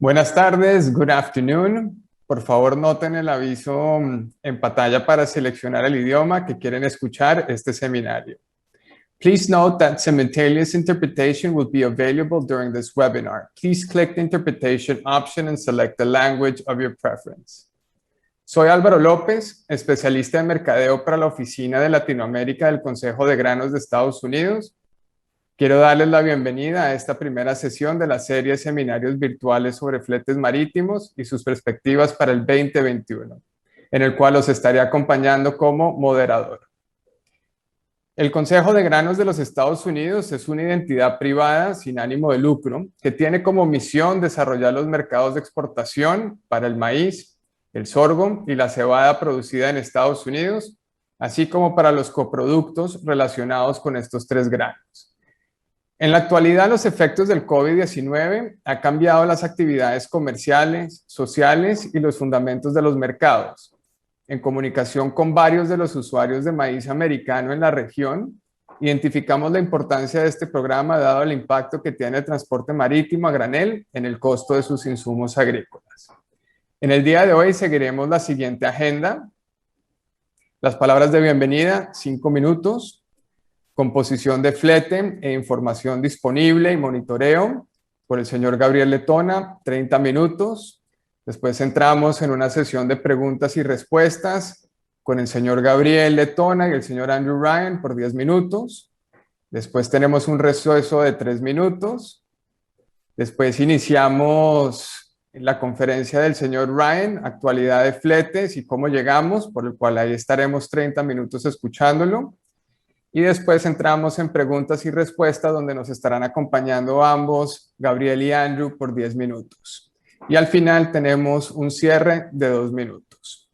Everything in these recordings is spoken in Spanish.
Buenas tardes, good afternoon. Por favor, noten el aviso en pantalla para seleccionar el idioma que quieren escuchar este seminario. Please note that simultaneous interpretation will be available during this webinar. Please click the interpretation option and select the language of your preference. Soy Álvaro López, especialista en mercadeo para la Oficina de Latinoamérica del Consejo de Granos de Estados Unidos. Quiero darles la bienvenida a esta primera sesión de la serie de seminarios virtuales sobre fletes marítimos y sus perspectivas para el 2021, en el cual los estaré acompañando como moderador. El Consejo de Granos de los Estados Unidos es una entidad privada sin ánimo de lucro que tiene como misión desarrollar los mercados de exportación para el maíz, el sorgo y la cebada producida en Estados Unidos, así como para los coproductos relacionados con estos tres granos. En la actualidad, los efectos del COVID-19 han cambiado las actividades comerciales, sociales y los fundamentos de los mercados. En comunicación con varios de los usuarios de maíz americano en la región, identificamos la importancia de este programa dado el impacto que tiene el transporte marítimo a granel en el costo de sus insumos agrícolas. En el día de hoy seguiremos la siguiente agenda. Las palabras de bienvenida, 5 minutos. Composición de flete e información disponible y monitoreo por el señor Gabriel Letona, 30 minutos. Después entramos en una sesión de preguntas y respuestas con el señor Gabriel Letona y el señor Andrew Ryan por 10 minutos. Después tenemos un receso de 3 minutos. Después iniciamos la conferencia del señor Ryan, actualidad de fletes y cómo llegamos, por el cual ahí estaremos 30 minutos escuchándolo. Y después entramos en preguntas y respuestas donde nos estarán acompañando ambos, Gabriel y Andrew, por 10 minutos. Y al final tenemos un cierre de 2 minutos.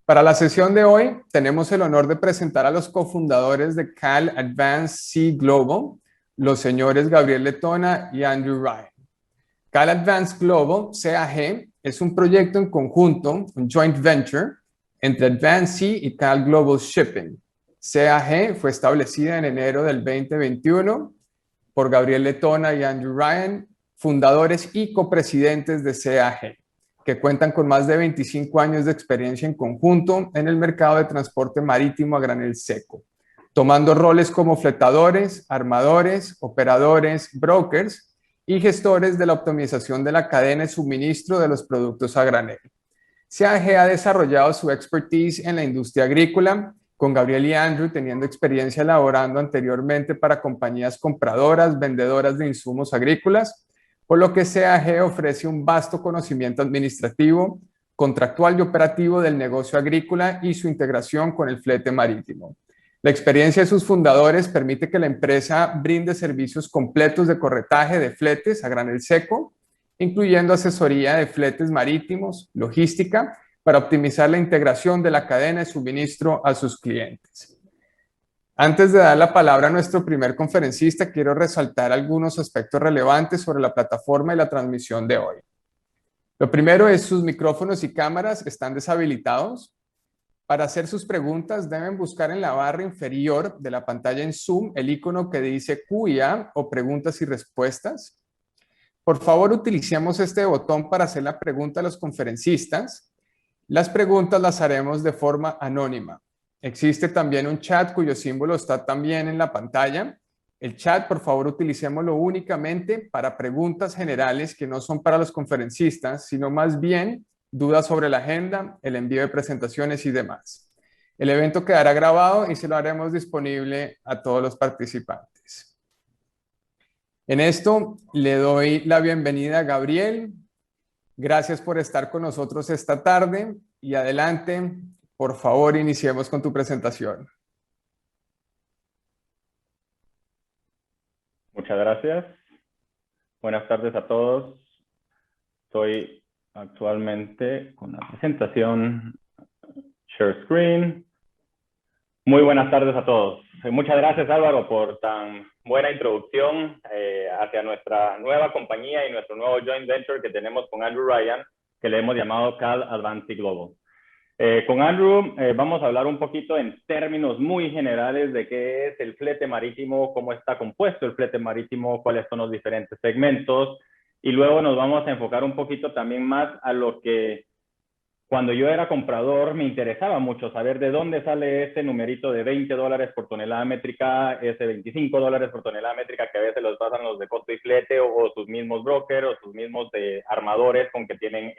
Para la sesión de hoy tenemos el honor de presentar a los cofundadores de CAL Advanced Sea Global, los señores Gabriel Letona y Andrew Ryan. CAL Advanced Global, CAG, es un proyecto en conjunto, un joint venture, entre Advanced Sea y CAL Global Shipping. CAG fue establecida en enero del 2021 por Gabriel Letona y Andrew Ryan, fundadores y copresidentes de CAG, que cuentan con más de 25 años de experiencia en conjunto en el mercado de transporte marítimo a granel seco, tomando roles como fletadores, armadores, operadores, brokers y gestores de la optimización de la cadena de suministro de los productos a granel. CAG ha desarrollado su expertise en la industria agrícola, con Gabriel y Andrew teniendo experiencia elaborando anteriormente para compañías compradoras, vendedoras de insumos agrícolas, por lo que CAG ofrece un vasto conocimiento administrativo, contractual y operativo del negocio agrícola y su integración con el flete marítimo. La experiencia de sus fundadores permite que la empresa brinde servicios completos de corretaje de fletes a granel seco, incluyendo asesoría de fletes marítimos, logística, para optimizar la integración de la cadena de suministro a sus clientes. Antes de dar la palabra a nuestro primer conferencista, quiero resaltar algunos aspectos relevantes sobre la plataforma y la transmisión de hoy. Lo primero es sus micrófonos y cámaras están deshabilitados. Para hacer sus preguntas, deben buscar en la barra inferior de la pantalla en Zoom el icono que dice QA o preguntas y respuestas. Por favor, utilicemos este botón para hacer la pregunta a los conferencistas. Las preguntas las haremos de forma anónima. Existe también un chat cuyo símbolo está también en la pantalla. El chat, por favor, utilicémoslo únicamente para preguntas generales que no son para los conferencistas, sino más bien dudas sobre la agenda, el envío de presentaciones y demás. El evento quedará grabado y se lo haremos disponible a todos los participantes. En esto le doy la bienvenida a Gabriel. Gracias por estar con nosotros esta tarde y adelante, por favor, iniciemos con tu presentación. Muchas gracias. Buenas tardes a todos. Estoy actualmente con la presentación Share Screen. Muy buenas tardes a todos. Muchas gracias, Álvaro, por tan buena introducción hacia nuestra nueva compañía y nuestro nuevo joint venture que tenemos con Andrew Ryan, que le hemos llamado CAL Advanced Sea Global. Con Andrew vamos a hablar un poquito en términos muy generales de qué es el flete marítimo, cómo está compuesto el flete marítimo, cuáles son los diferentes segmentos Y luego nos vamos a enfocar un poquito también más a lo que cuando yo era comprador me interesaba mucho saber de dónde sale ese numerito de $20 por tonelada métrica, ese $25 por tonelada métrica que a veces los pasan los de costo y flete o sus mismos brokers o sus mismos armadores con que tienen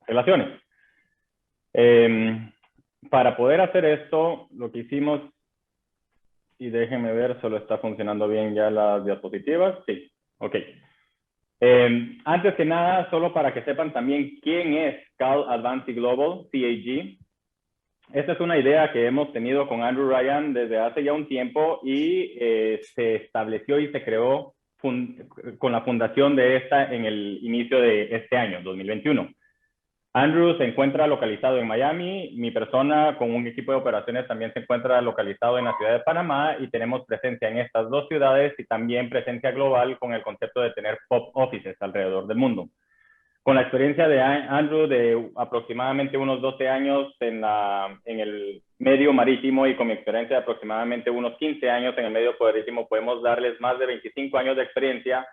relaciones. Para poder hacer esto, lo que hicimos, y déjenme ver, solo está funcionando bien ya las diapositivas. Sí, ok. Antes que nada, solo para que sepan también quién es Cal Advanced Global, CAG. Esta es una idea que hemos tenido con Andrew Ryan desde hace ya un tiempo y se estableció y se creó con la fundación de esta en el inicio de este año, 2021. Andrew se encuentra localizado en Miami, mi persona con un equipo de operaciones también se encuentra localizado en la ciudad de Panamá y tenemos presencia en estas dos ciudades y también presencia global con el concepto de tener pop offices alrededor del mundo. Con la experiencia de Andrew de aproximadamente unos 12 años en el medio marítimo y con mi experiencia de aproximadamente unos 15 años en el medio marítimo, podemos darles más de 25 años de experiencia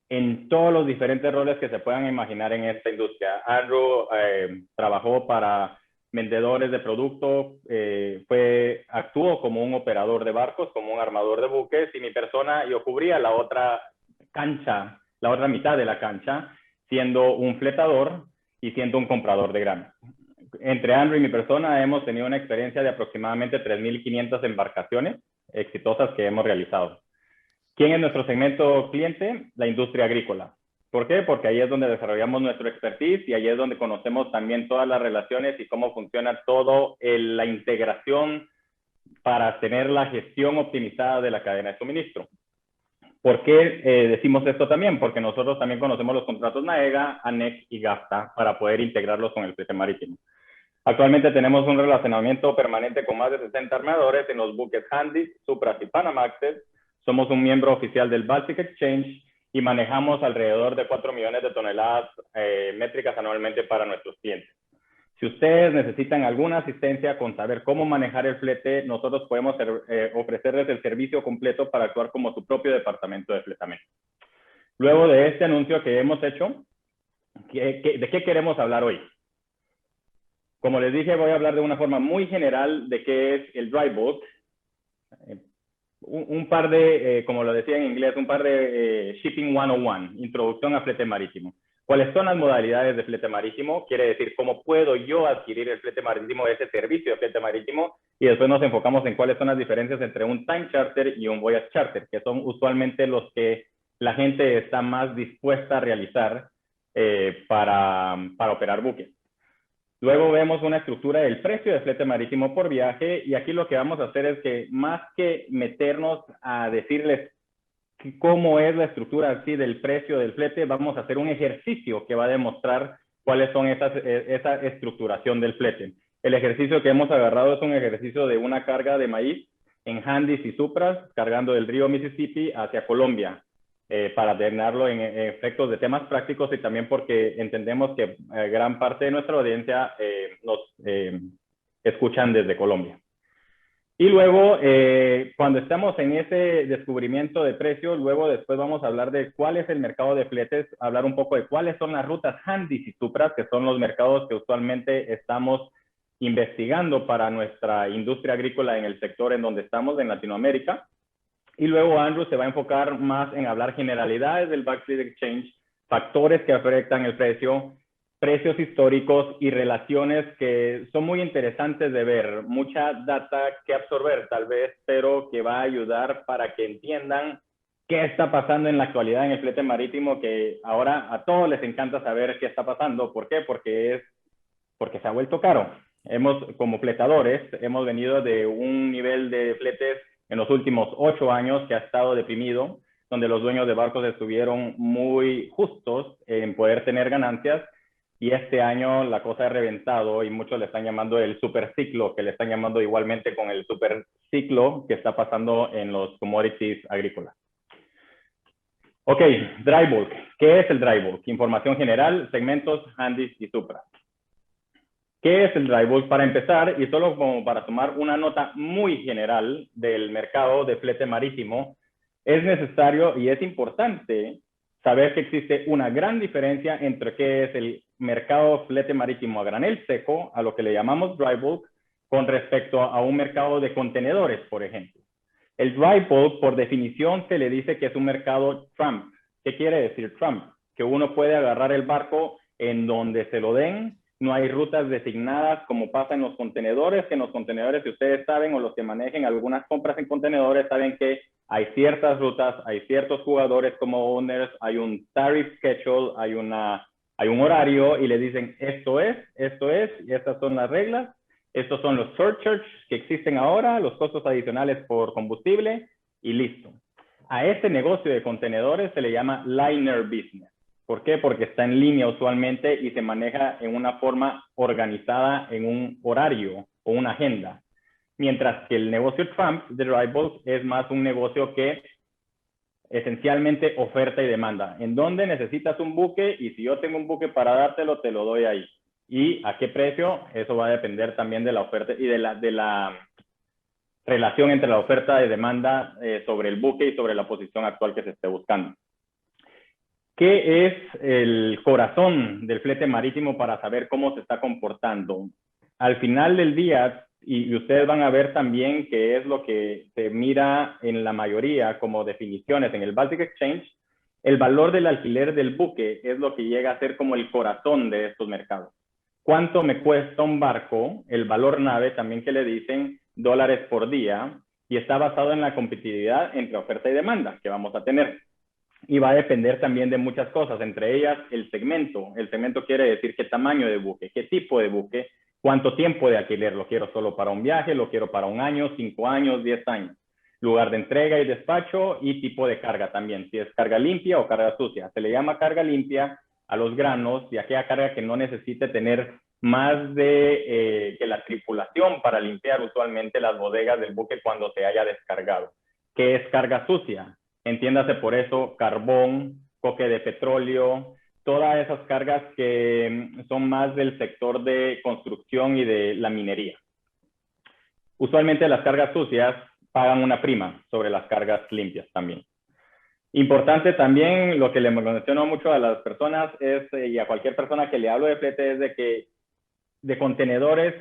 en todos los diferentes roles que se puedan imaginar en esta industria. Andrew trabajó para vendedores de producto, actuó como un operador de barcos, como un armador de buques, y mi persona, yo cubría la otra cancha, la otra mitad de la cancha, siendo un fletador y siendo un comprador de grano. Entre Andrew y mi persona hemos tenido una experiencia de aproximadamente 3,500 embarcaciones exitosas que hemos realizado. ¿Quién es nuestro segmento cliente? La industria agrícola. ¿Por qué? Porque ahí es donde desarrollamos nuestro expertise y ahí es donde conocemos también todas las relaciones y cómo funciona todo la integración para tener la gestión optimizada de la cadena de suministro. ¿Por qué decimos esto también? Porque nosotros también conocemos los contratos NAEGA, ANEC y GAFTA para poder integrarlos con el flete marítimo. Actualmente tenemos un relacionamiento permanente con más de 60 armadores en los buques Handys, Supras y Panamaxes. Somos un miembro oficial del Baltic Exchange y manejamos alrededor de 4 millones de toneladas métricas anualmente para nuestros clientes. Si ustedes necesitan alguna asistencia con saber cómo manejar el flete, nosotros podemos ofrecerles el servicio completo para actuar como su propio departamento de fletamento. Luego de este anuncio que hemos hecho, ¿de qué queremos hablar hoy? Como les dije, voy a hablar de una forma muy general de qué es el dry bulk. Un par de, como lo decía en inglés, un par de Shipping 101, introducción a flete marítimo. ¿Cuáles son las modalidades de flete marítimo? Quiere decir, ¿cómo puedo yo adquirir el flete marítimo, ese servicio de flete marítimo? Y después nos enfocamos en cuáles son las diferencias entre un time charter y un voyage charter, que son usualmente los que la gente está más dispuesta a realizar para operar buques. Luego vemos una estructura del precio de flete marítimo por viaje y aquí lo que vamos a hacer es que más que meternos a decirles cómo es la estructura así del precio del flete, vamos a hacer un ejercicio que va a demostrar cuáles son esa estructuración del flete. El ejercicio que hemos agarrado es un ejercicio de una carga de maíz en Handys y Supras cargando del río Mississippi hacia Colombia. Para tenerlo en efectos de temas prácticos y también porque entendemos que gran parte de nuestra audiencia nos escuchan desde Colombia. Y luego, cuando estamos en ese descubrimiento de precios, luego después vamos a hablar de cuál es el mercado de fletes, hablar un poco de cuáles son las rutas Handys y Supras, que son los mercados que usualmente estamos investigando para nuestra industria agrícola en el sector en donde estamos, en Latinoamérica. Y luego Andrew se va a enfocar más en hablar generalidades del Baltic Exchange, factores que afectan el precio, precios históricos y relaciones que son muy interesantes de ver. Mucha data que absorber tal vez, pero que va a ayudar para que entiendan qué está pasando en la actualidad en el flete marítimo, que ahora a todos les encanta saber qué está pasando. ¿Por qué? Porque se ha vuelto caro. Como fletadores, hemos venido de un nivel de fletes en los últimos 8 años que ha estado deprimido, donde los dueños de barcos estuvieron muy justos en poder tener ganancias, y este año la cosa ha reventado y muchos le están llamando el superciclo, que le están llamando igualmente con el superciclo que está pasando en los commodities agrícolas. Ok, dry bulk. ¿Qué es el dry bulk? Información general, segmentos, Handys y Supras. ¿Qué es el dry bulk? Para empezar, y solo como para tomar una nota muy general del mercado de flete marítimo, es necesario y es importante saber que existe una gran diferencia entre qué es el mercado flete marítimo a granel seco, a lo que le llamamos dry bulk, con respecto a un mercado de contenedores, por ejemplo. El dry bulk, por definición, se le dice que es un mercado Trump. ¿Qué quiere decir Trump? Que uno puede agarrar el barco en donde se lo den, no hay rutas designadas como pasa en los contenedores, que en los contenedores, si ustedes saben, o los que manejen algunas compras en contenedores, saben que hay ciertas rutas, hay ciertos jugadores como owners, hay un tariff schedule, hay un horario y le dicen esto es, y estas son las reglas. Estos son los surcharges que existen ahora, los costos adicionales por combustible y listo. A este negocio de contenedores se le llama liner business. ¿Por qué? Porque está en línea usualmente y se maneja en una forma organizada en un horario o una agenda. Mientras que el negocio Trump de dry bulk es más un negocio que esencialmente oferta y demanda. En donde necesitas un buque y si yo tengo un buque para dártelo, te lo doy ahí. ¿Y a qué precio? Eso va a depender también de la oferta y de la relación entre la oferta y demanda sobre el buque y sobre la posición actual que se esté buscando. ¿Qué es el corazón del flete marítimo para saber cómo se está comportando? Al final del día, y ustedes van a ver también que es lo que se mira en la mayoría como definiciones en el Baltic Exchange, el valor del alquiler del buque es lo que llega a ser como el corazón de estos mercados. ¿Cuánto me cuesta un barco? El valor nave, también que le dicen dólares por día, y está basado en la competitividad entre oferta y demanda que vamos a tener. Y va a depender también de muchas cosas, entre ellas el segmento. El segmento quiere decir qué tamaño de buque, qué tipo de buque, cuánto tiempo de alquiler. Lo quiero solo para un viaje, lo quiero para 1 año, 5 años, 10 años. Lugar de entrega y despacho y tipo de carga también, si es carga limpia o carga sucia. Se le llama carga limpia a los granos y aquella carga que no necesite tener más de que la tripulación para limpiar usualmente las bodegas del buque cuando se haya descargado. ¿Qué es carga sucia? Entiéndase por eso carbón, coque de petróleo, todas esas cargas que son más del sector de construcción y de la minería. Usualmente las cargas sucias pagan una prima sobre las cargas limpias también. Importante también, lo que le menciono mucho a las personas es, y a cualquier persona que le hablo de flete, es de que de contenedores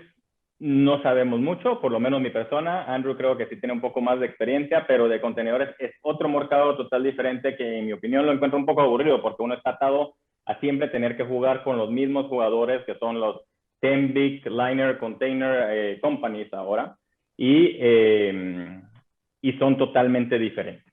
no sabemos mucho, por lo menos mi persona. Andrew creo que sí tiene un poco más de experiencia, pero de contenedores es otro mercado total diferente que en mi opinión lo encuentro un poco aburrido porque uno está atado a siempre tener que jugar con los mismos jugadores que son los 10 Big Liner Container Companies ahora y son totalmente diferentes.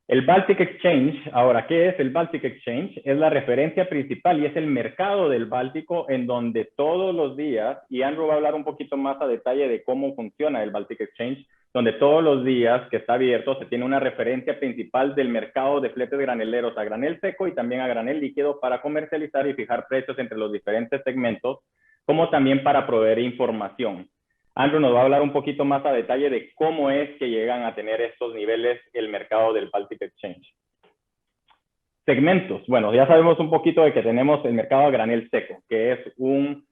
El Baltic Exchange, ahora, ¿qué es el Baltic Exchange? Es la referencia principal y es el mercado del Báltico en donde todos los días, y Andrew va a hablar un poquito más a detalle de cómo funciona el Baltic Exchange, donde todos los días que está abierto se tiene una referencia principal del mercado de fletes graneleros a granel seco y también a granel líquido para comercializar y fijar precios entre los diferentes segmentos, como también para proveer información. Andrew nos va a hablar un poquito más a detalle de cómo es que llegan a tener estos niveles el mercado del Baltic Exchange. Segmentos. Bueno, ya sabemos un poquito de que tenemos el mercado a granel seco, que es un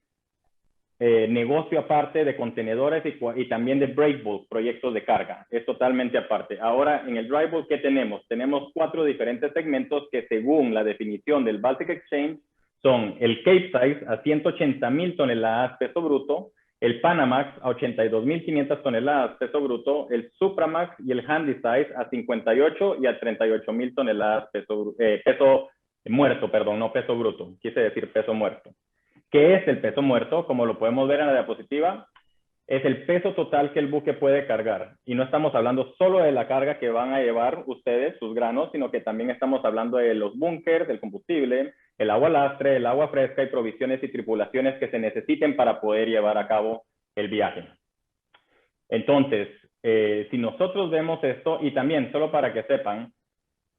negocio aparte de contenedores y también de break bulk, proyectos de carga. Es totalmente aparte. Ahora, en el dry bulk, ¿qué tenemos? Tenemos 4 diferentes segmentos que según la definición del Baltic Exchange son el Capesize a 180,000 toneladas peso bruto, el Panamax a 82,500 toneladas peso bruto, el Supramax y el Handysize a 58 y a 38,000 toneladas peso muerto, perdón, no peso bruto, quise decir peso muerto. ¿Qué es el peso muerto? Como lo podemos ver en la diapositiva, es el peso total que el buque puede cargar. Y no estamos hablando solo de la carga que van a llevar ustedes, sus granos, sino que también estamos hablando de los búnkers, del combustible, el agua lastre, el agua fresca y provisiones y tripulaciones que se necesiten para poder llevar a cabo el viaje. Entonces, si nosotros vemos esto, y también solo para que sepan,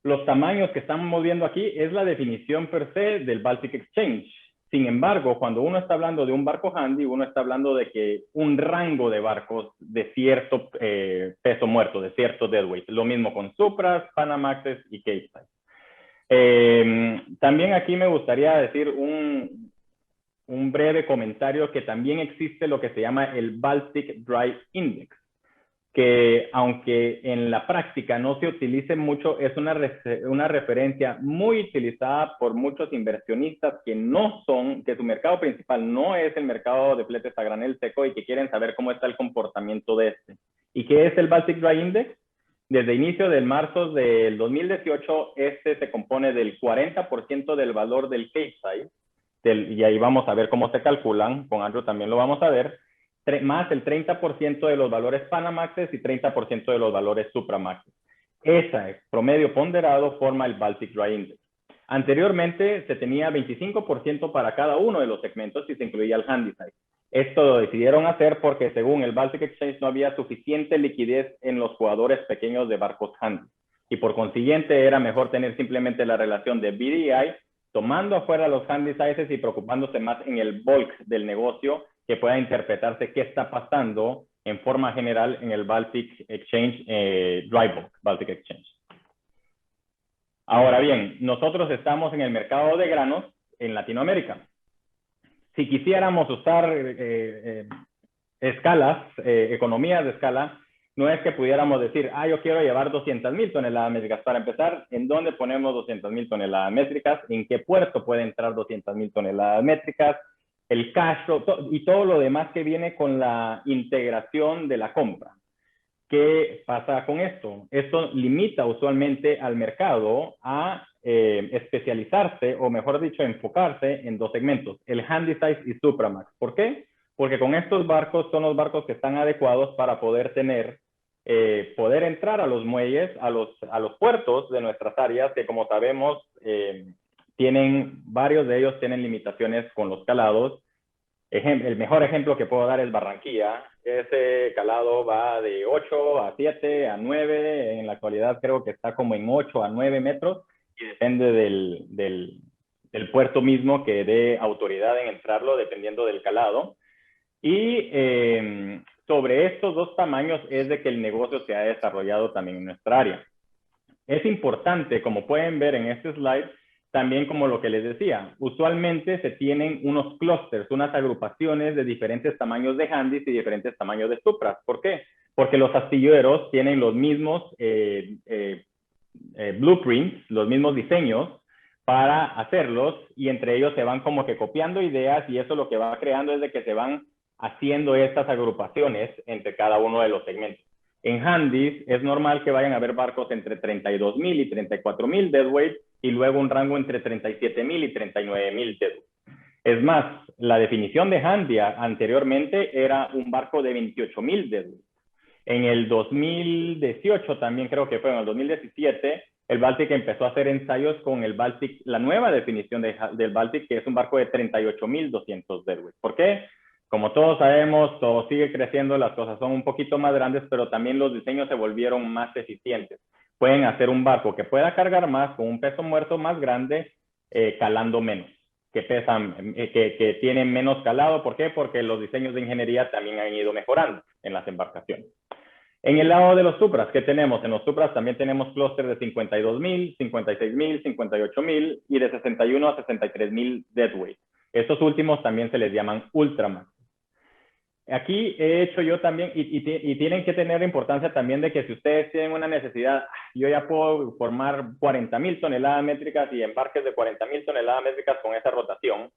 los tamaños que estamos viendo aquí es la definición per se del Baltic Exchange. Sin embargo, cuando uno está hablando de un barco handy, uno está hablando de que un rango de barcos de cierto peso muerto, de cierto deadweight. Lo mismo con Supras, Panamaxes y Capesize. También aquí me gustaría decir un breve comentario que también existe lo que se llama el Baltic Dry Index, que aunque en la práctica no se utilice mucho, es una referencia muy utilizada por muchos inversionistas que su mercado principal no es el mercado de fletes a granel seco y que quieren saber cómo está el comportamiento de este. ¿Y qué es el Baltic Dry Index? Desde inicio del marzo del 2018, este se compone del 40% del valor del Capesize, y ahí vamos a ver cómo se calculan, con Andrew también lo vamos a ver, más el 30% de los valores Panamaxes y 30% de los valores Supramaxes. Ese promedio ponderado forma el Baltic Dry Index. Anteriormente se tenía 25% para cada uno de los segmentos y se incluía el Handysize. Esto lo decidieron hacer porque según el Baltic Exchange no había suficiente liquidez en los jugadores pequeños de barcos handy. Y por consiguiente era mejor tener simplemente la relación de BDI, tomando afuera los Handysizes y preocupándose más en el bulk del negocio, que pueda interpretarse qué está pasando en forma general en el Baltic Exchange, Dry Bulk, Baltic Exchange. Ahora bien, nosotros estamos en el mercado de granos en Latinoamérica. Si quisiéramos usar economías de escala, no es que pudiéramos decir, yo quiero llevar 200,000 toneladas métricas. Para empezar, ¿en dónde ponemos 200,000 toneladas métricas? ¿En qué puerto puede entrar 200,000 toneladas métricas? El cash flow y todo lo demás que viene con la integración de la compra. ¿Qué pasa con esto? Esto limita usualmente al mercado a especializarse, o mejor dicho, enfocarse en dos segmentos, el Handysize y Supramax. ¿Por qué? Porque con estos barcos son los barcos que están adecuados para poder poder entrar a los muelles, a los puertos de nuestras áreas, que como sabemos, varios de ellos tienen limitaciones con los calados. El mejor ejemplo que puedo dar es Barranquilla. Ese calado va de 8 a 7 a 9. En la actualidad creo que está como en 8 a 9 metros y depende del puerto mismo que dé autoridad en entrarlo dependiendo del calado. Y sobre estos dos tamaños es de que el negocio se ha desarrollado también en nuestra área. Es importante, como pueden ver en este slide, también como lo que les decía, usualmente se tienen unos clusters, unas agrupaciones de diferentes tamaños de handys y diferentes tamaños de supras. ¿Por qué? Porque los astilleros tienen los mismos blueprints, los mismos diseños para hacerlos y entre ellos se van como que copiando ideas y eso lo que va creando es de que se van haciendo estas agrupaciones entre cada uno de los segmentos. En handys es normal que vayan a haber barcos entre 32,000 y 34,000 deadweight y luego un rango entre 37,000 y 39,000 deadweight. Es más, la definición de handy anteriormente era un barco de 28,000 deadweight. En el 2018 también creo que fue, en el 2017, el Baltic empezó a hacer ensayos con el Baltic, la nueva definición del Baltic, que es un barco de 38,200 deadweight. ¿Por qué? Como todos sabemos, todo sigue creciendo, las cosas son un poquito más grandes, pero también los diseños se volvieron más eficientes. Pueden hacer un barco que pueda cargar más, con un peso muerto más grande, calando menos, que tienen menos calado. ¿Por qué? Porque los diseños de ingeniería también han ido mejorando en las embarcaciones. En el lado de los supras, ¿qué tenemos? En los supras también tenemos clústeres de 52,000, 56,000, 58,000 y de 61 a 63,000 deadweight. Estos últimos también se les llaman Ultramax. Aquí he hecho yo también, y tienen que tener importancia también de que si ustedes tienen una necesidad, yo ya puedo formar 40,000 toneladas métricas y embarques de 40,000 toneladas métricas con esa rotación.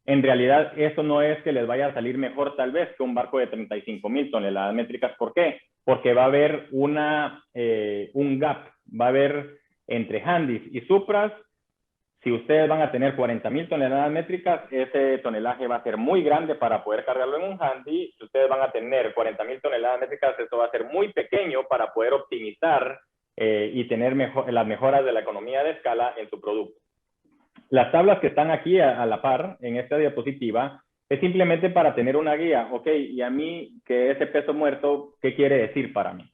En realidad, eso no es que les vaya a salir mejor tal vez que un barco de 35,000 toneladas métricas. ¿Por qué? Porque va a haber un gap, va a haber entre handys y supras. Si ustedes van a tener 40,000 toneladas métricas, ese tonelaje va a ser muy grande para poder cargarlo en un handy. Si ustedes van a tener 40,000 toneladas métricas, eso va a ser muy pequeño para poder optimizar y tener las mejoras de la economía de escala en su producto. Las tablas que están aquí a la par en esta diapositiva es simplemente para tener una guía. Ok, y a mí, que ese peso muerto, ¿qué quiere decir para mí?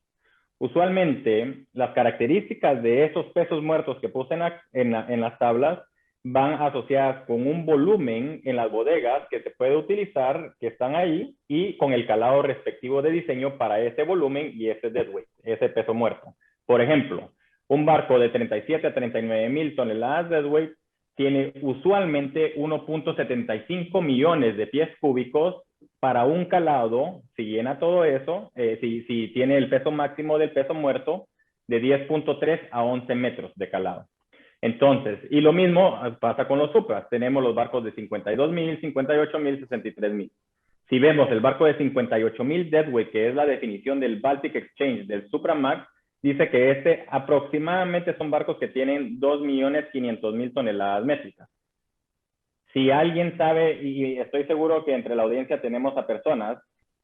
Usualmente, las características de esos pesos muertos que puse en las tablas van asociadas con un volumen en las bodegas que se puede utilizar, que están ahí, y con el calado respectivo de diseño para ese volumen y ese deadweight, ese peso muerto. Por ejemplo, un barco de 37 a 39,000 toneladas deadweight tiene usualmente 1.75 millones de pies cúbicos para un calado, si llena todo eso, si tiene el peso máximo del peso muerto, de 10.3 a 11 metros de calado. Entonces, y lo mismo pasa con los Supras. Tenemos los barcos de 52,000, 58,000, 63,000. Si vemos el barco de 58,000 deadweight, que es la definición del Baltic Exchange del Supramax, dice que aproximadamente son barcos que tienen 2,500,000 toneladas métricas. Si alguien sabe, y estoy seguro que entre la audiencia tenemos a personas,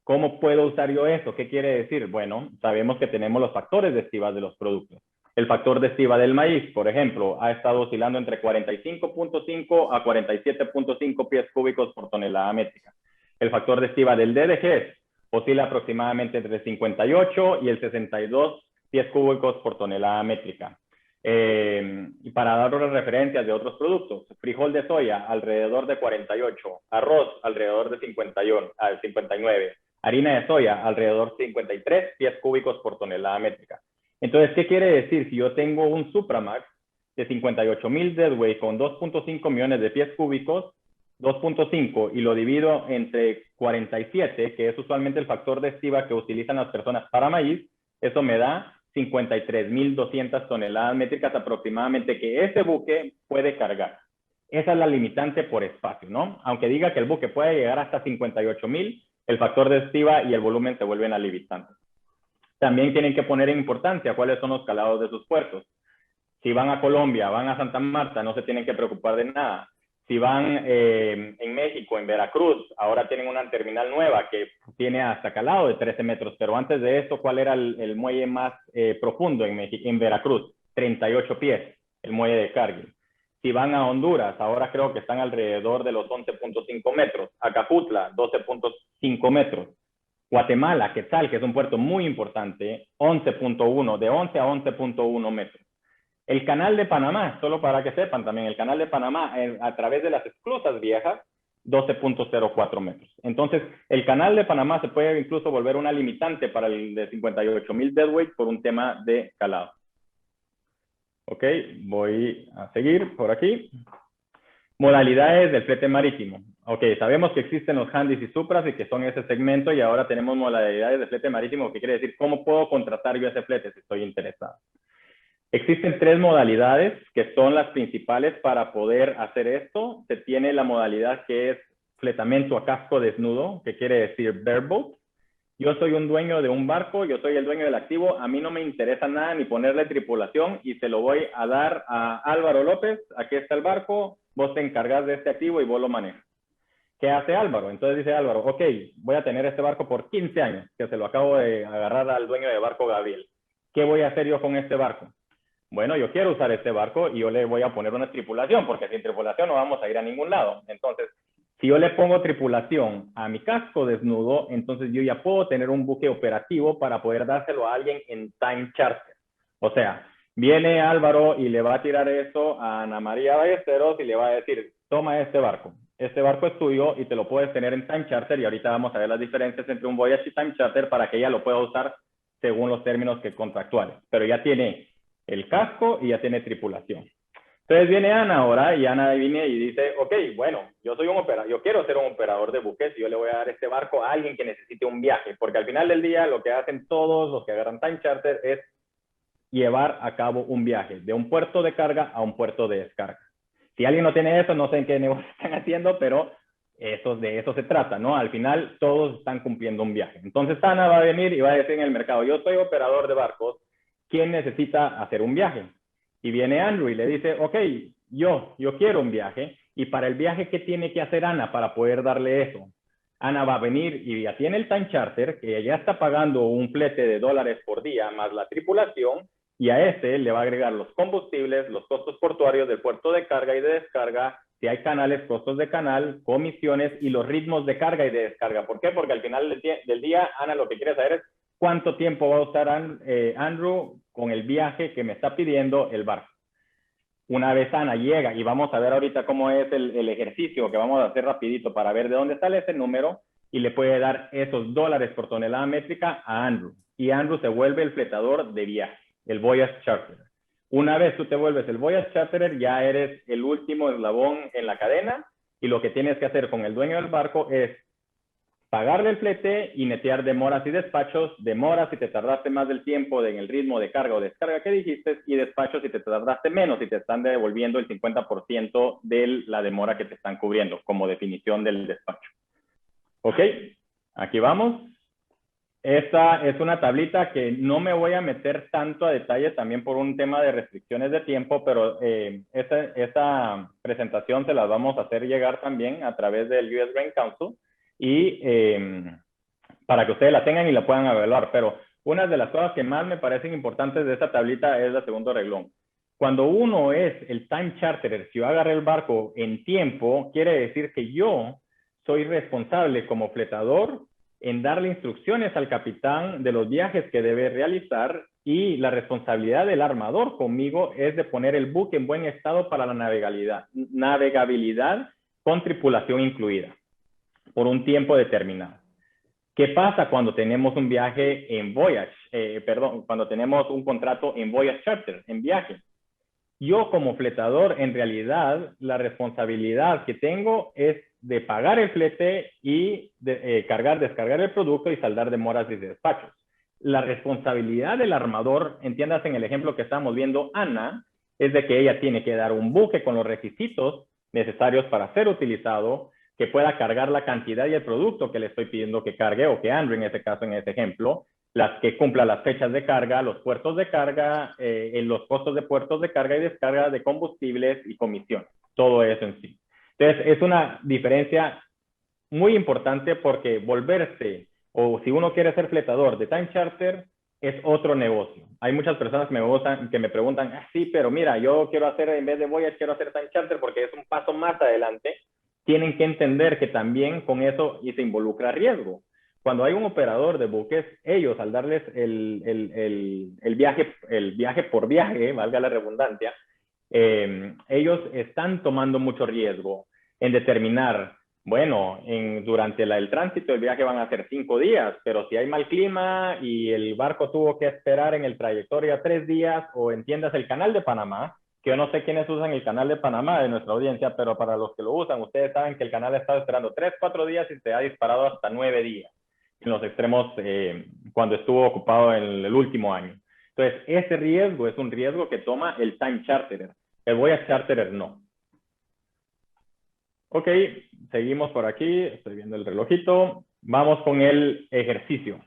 ¿cómo puedo usar yo eso? ¿Qué quiere decir? Bueno, sabemos que tenemos los factores de estiva de los productos. El factor de estiva del maíz, por ejemplo, ha estado oscilando entre 45.5 a 47.5 pies cúbicos por tonelada métrica. El factor de estiva del DDG oscila aproximadamente entre 58 y el 62 pies cúbicos por tonelada métrica. Y para dar unas referencias de otros productos, frijol de soya alrededor de 48, arroz alrededor de 59, harina de soya alrededor de 53 pies cúbicos por tonelada métrica. Entonces, ¿qué quiere decir? Si yo tengo un Supramax de 58,000 deadweight con 2.5 millones de pies cúbicos, 2.5 y lo divido entre 47, que es usualmente el factor de estiva que utilizan las personas para maíz, eso me da 53,200 toneladas métricas aproximadamente que ese buque puede cargar. Esa es la limitante por espacio, ¿no? Aunque diga que el buque puede llegar hasta 58,000, el factor de estiva y el volumen se vuelven a limitantes. También tienen que poner en importancia cuáles son los calados de sus puertos. Si van a Colombia, van a Santa Marta, no se tienen que preocupar de nada. Si van en México, en Veracruz, ahora tienen una terminal nueva que tiene hasta calado de 13 metros, pero antes de esto, ¿cuál era el muelle más profundo en Veracruz? 38 pies, el muelle de Cargill. Si van a Honduras, ahora creo que están alrededor de los 11.5 metros. Acaputla, 12.5 metros. Guatemala, Quetzal, que es un puerto muy importante, 11.1, de 11 a 11.1 metros. El canal de Panamá, solo para que sepan también, el canal de Panamá a través de las esclusas viejas, 12.04 metros. Entonces, el canal de Panamá se puede incluso volver una limitante para el de 58,000 deadweight por un tema de calado. Ok, voy a seguir por aquí. Modalidades del flete marítimo. Ok, sabemos que existen los handys y supras y que son ese segmento y ahora tenemos modalidades de flete marítimo, que quiere decir cómo puedo contratar yo ese flete si estoy interesado. Existen 3 modalidades que son las principales para poder hacer esto. Se tiene la modalidad que es fletamento a casco desnudo, que quiere decir bareboat. Yo soy un dueño de un barco, yo soy el dueño del activo, a mí no me interesa nada ni ponerle tripulación y se lo voy a dar a Álvaro López. Aquí está el barco, vos te encargas de este activo y vos lo manejas. ¿Qué hace Álvaro? Entonces dice Álvaro, ok, voy a tener este barco por 15 años, que se lo acabo de agarrar al dueño de barco Gabriel. ¿Qué voy a hacer yo con este barco? Bueno, yo quiero usar este barco y yo le voy a poner una tripulación, porque sin tripulación no vamos a ir a ningún lado. Entonces, si yo le pongo tripulación a mi casco desnudo, entonces yo ya puedo tener un buque operativo para poder dárselo a alguien en time charter. O sea, viene Álvaro y le va a tirar eso a Ana María Ballesteros y le va a decir, toma este barco es tuyo y te lo puedes tener en time charter y ahorita vamos a ver las diferencias entre un voyage y time charter para que ella lo pueda usar según los términos que contractuales. Pero ya tiene el casco y ya tiene tripulación. Entonces viene Ana ahora y Ana viene y dice, ok, bueno, yo quiero ser un operador de buques y yo le voy a dar este barco a alguien que necesite un viaje, porque al final del día lo que hacen todos los que agarran time charter es llevar a cabo un viaje de un puerto de carga a un puerto de descarga. Si alguien no tiene eso, no sé en qué negocio están haciendo, pero de eso se trata, ¿no? Al final todos están cumpliendo un viaje. Entonces Ana va a venir y va a decir en el mercado, yo soy operador de barcos, ¿quién necesita hacer un viaje? Y viene Andrew y le dice, ok, yo quiero un viaje. Y para el viaje, ¿qué tiene que hacer Ana para poder darle eso? Ana va a venir y ya tiene el time charter, que ya está pagando un flete de $, por día, más la tripulación, y a ese le va a agregar los combustibles, los costos portuarios del puerto de carga y de descarga, si hay canales, costos de canal, comisiones y los ritmos de carga y de descarga. ¿Por qué? Porque al final del día, Ana lo que quiere saber es cuánto tiempo va a usar Andrew con el viaje que me está pidiendo el barco. Una vez Ana llega, y vamos a ver ahorita cómo es el ejercicio que vamos a hacer rapidito para ver de dónde sale ese número, y le puede dar esos $, por tonelada métrica a Andrew. Y Andrew se vuelve el fletador de viaje, el voyage charterer. Una vez tú te vuelves el voyage charterer, ya eres el último eslabón en la cadena, y lo que tienes que hacer con el dueño del barco es pagarle el flete y netear demoras y despachos, demoras si te tardaste más del tiempo en el ritmo de carga o descarga que dijiste, y despachos si te tardaste menos y te están devolviendo el 50% de la demora que te están cubriendo como definición del despacho. Ok, aquí vamos. Esta es una tablita que no me voy a meter tanto a detalle también por un tema de restricciones de tiempo, pero esta presentación se la vamos a hacer llegar también a través del US Grain Council y para que ustedes la tengan y la puedan evaluar. Pero una de las cosas que más me parecen importantes de esta tablita es el segundo renglón. Cuando uno es el time charterer, si yo agarré el barco en tiempo, quiere decir que yo soy responsable como fletador en darle instrucciones al capitán de los viajes que debe realizar, y la responsabilidad del armador conmigo es de poner el buque en buen estado para la navegabilidad con tripulación incluida por un tiempo determinado. ¿Qué pasa cuando tenemos un viaje en voyage? Cuando tenemos un contrato en voyage charter, en viaje. Yo como fletador, en realidad, la responsabilidad que tengo es de pagar el flete y de cargar, descargar el producto y saldar demoras y despachos. La responsabilidad del armador, entiendas en el ejemplo que estamos viendo, Ana, es de que ella tiene que dar un buque con los requisitos necesarios para ser utilizado, que pueda cargar la cantidad y el producto que le estoy pidiendo que cargue, o que Andrew en este caso, en este ejemplo, que cumpla las fechas de carga, los puertos de carga, los costos de puertos de carga y descarga de combustibles y comisión, todo eso en sí. Entonces, es una diferencia muy importante porque volverse, o si uno quiere ser fletador de time charter, es otro negocio. Hay muchas personas que me preguntan, sí, pero mira, yo quiero hacer, en vez de voyage, quiero hacer time charter porque es un paso más adelante. Tienen que entender que también con eso se involucra riesgo. Cuando hay un operador de buques, ellos al darles el viaje por viaje, valga la redundancia, ellos están tomando mucho riesgo en determinar, bueno, durante el tránsito del viaje van a ser 5 días, pero si hay mal clima y el barco tuvo que esperar en el trayectoria 3 días, o entiendas el canal de Panamá, que yo no sé quiénes usan el canal de Panamá de nuestra audiencia, pero para los que lo usan, ustedes saben que el canal ha estado esperando 3, 4 días y se ha disparado hasta 9 días en los extremos cuando estuvo ocupado en el último año. Entonces, ese riesgo es un riesgo que toma el time charterer. El voyage charterer no. Ok, seguimos por aquí. Estoy viendo el relojito. Vamos con el ejercicio.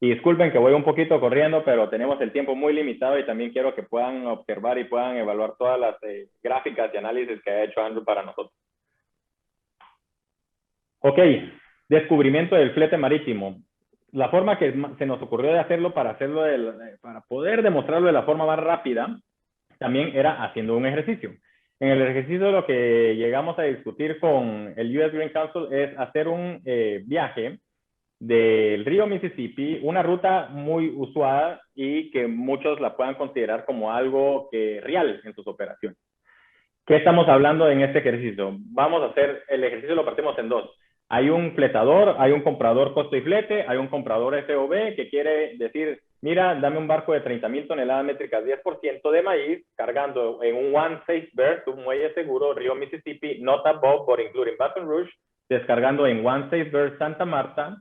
Y disculpen que voy un poquito corriendo, pero tenemos el tiempo muy limitado y también quiero que puedan observar y puedan evaluar todas las gráficas y análisis que ha hecho Andrew para nosotros. Ok, descubrimiento del flete marítimo. La forma que se nos ocurrió de hacerlo para poder demostrarlo de la forma más rápida, también era haciendo un ejercicio. En el ejercicio lo que llegamos a discutir con el US Grain Council es hacer un viaje del río Mississippi, una ruta muy usual y que muchos la puedan considerar como algo real en sus operaciones. ¿Qué estamos hablando en este ejercicio? Vamos a hacer, el ejercicio lo partimos en dos. Hay un fletador, hay un comprador costo y flete, hay un comprador FOB que quiere decir, mira, dame un barco de 30,000 toneladas métricas, 10% de maíz, cargando en un one safe berth, un muelle seguro, río Mississippi, not above, but including Baton Rouge, descargando en one safe berth Santa Marta,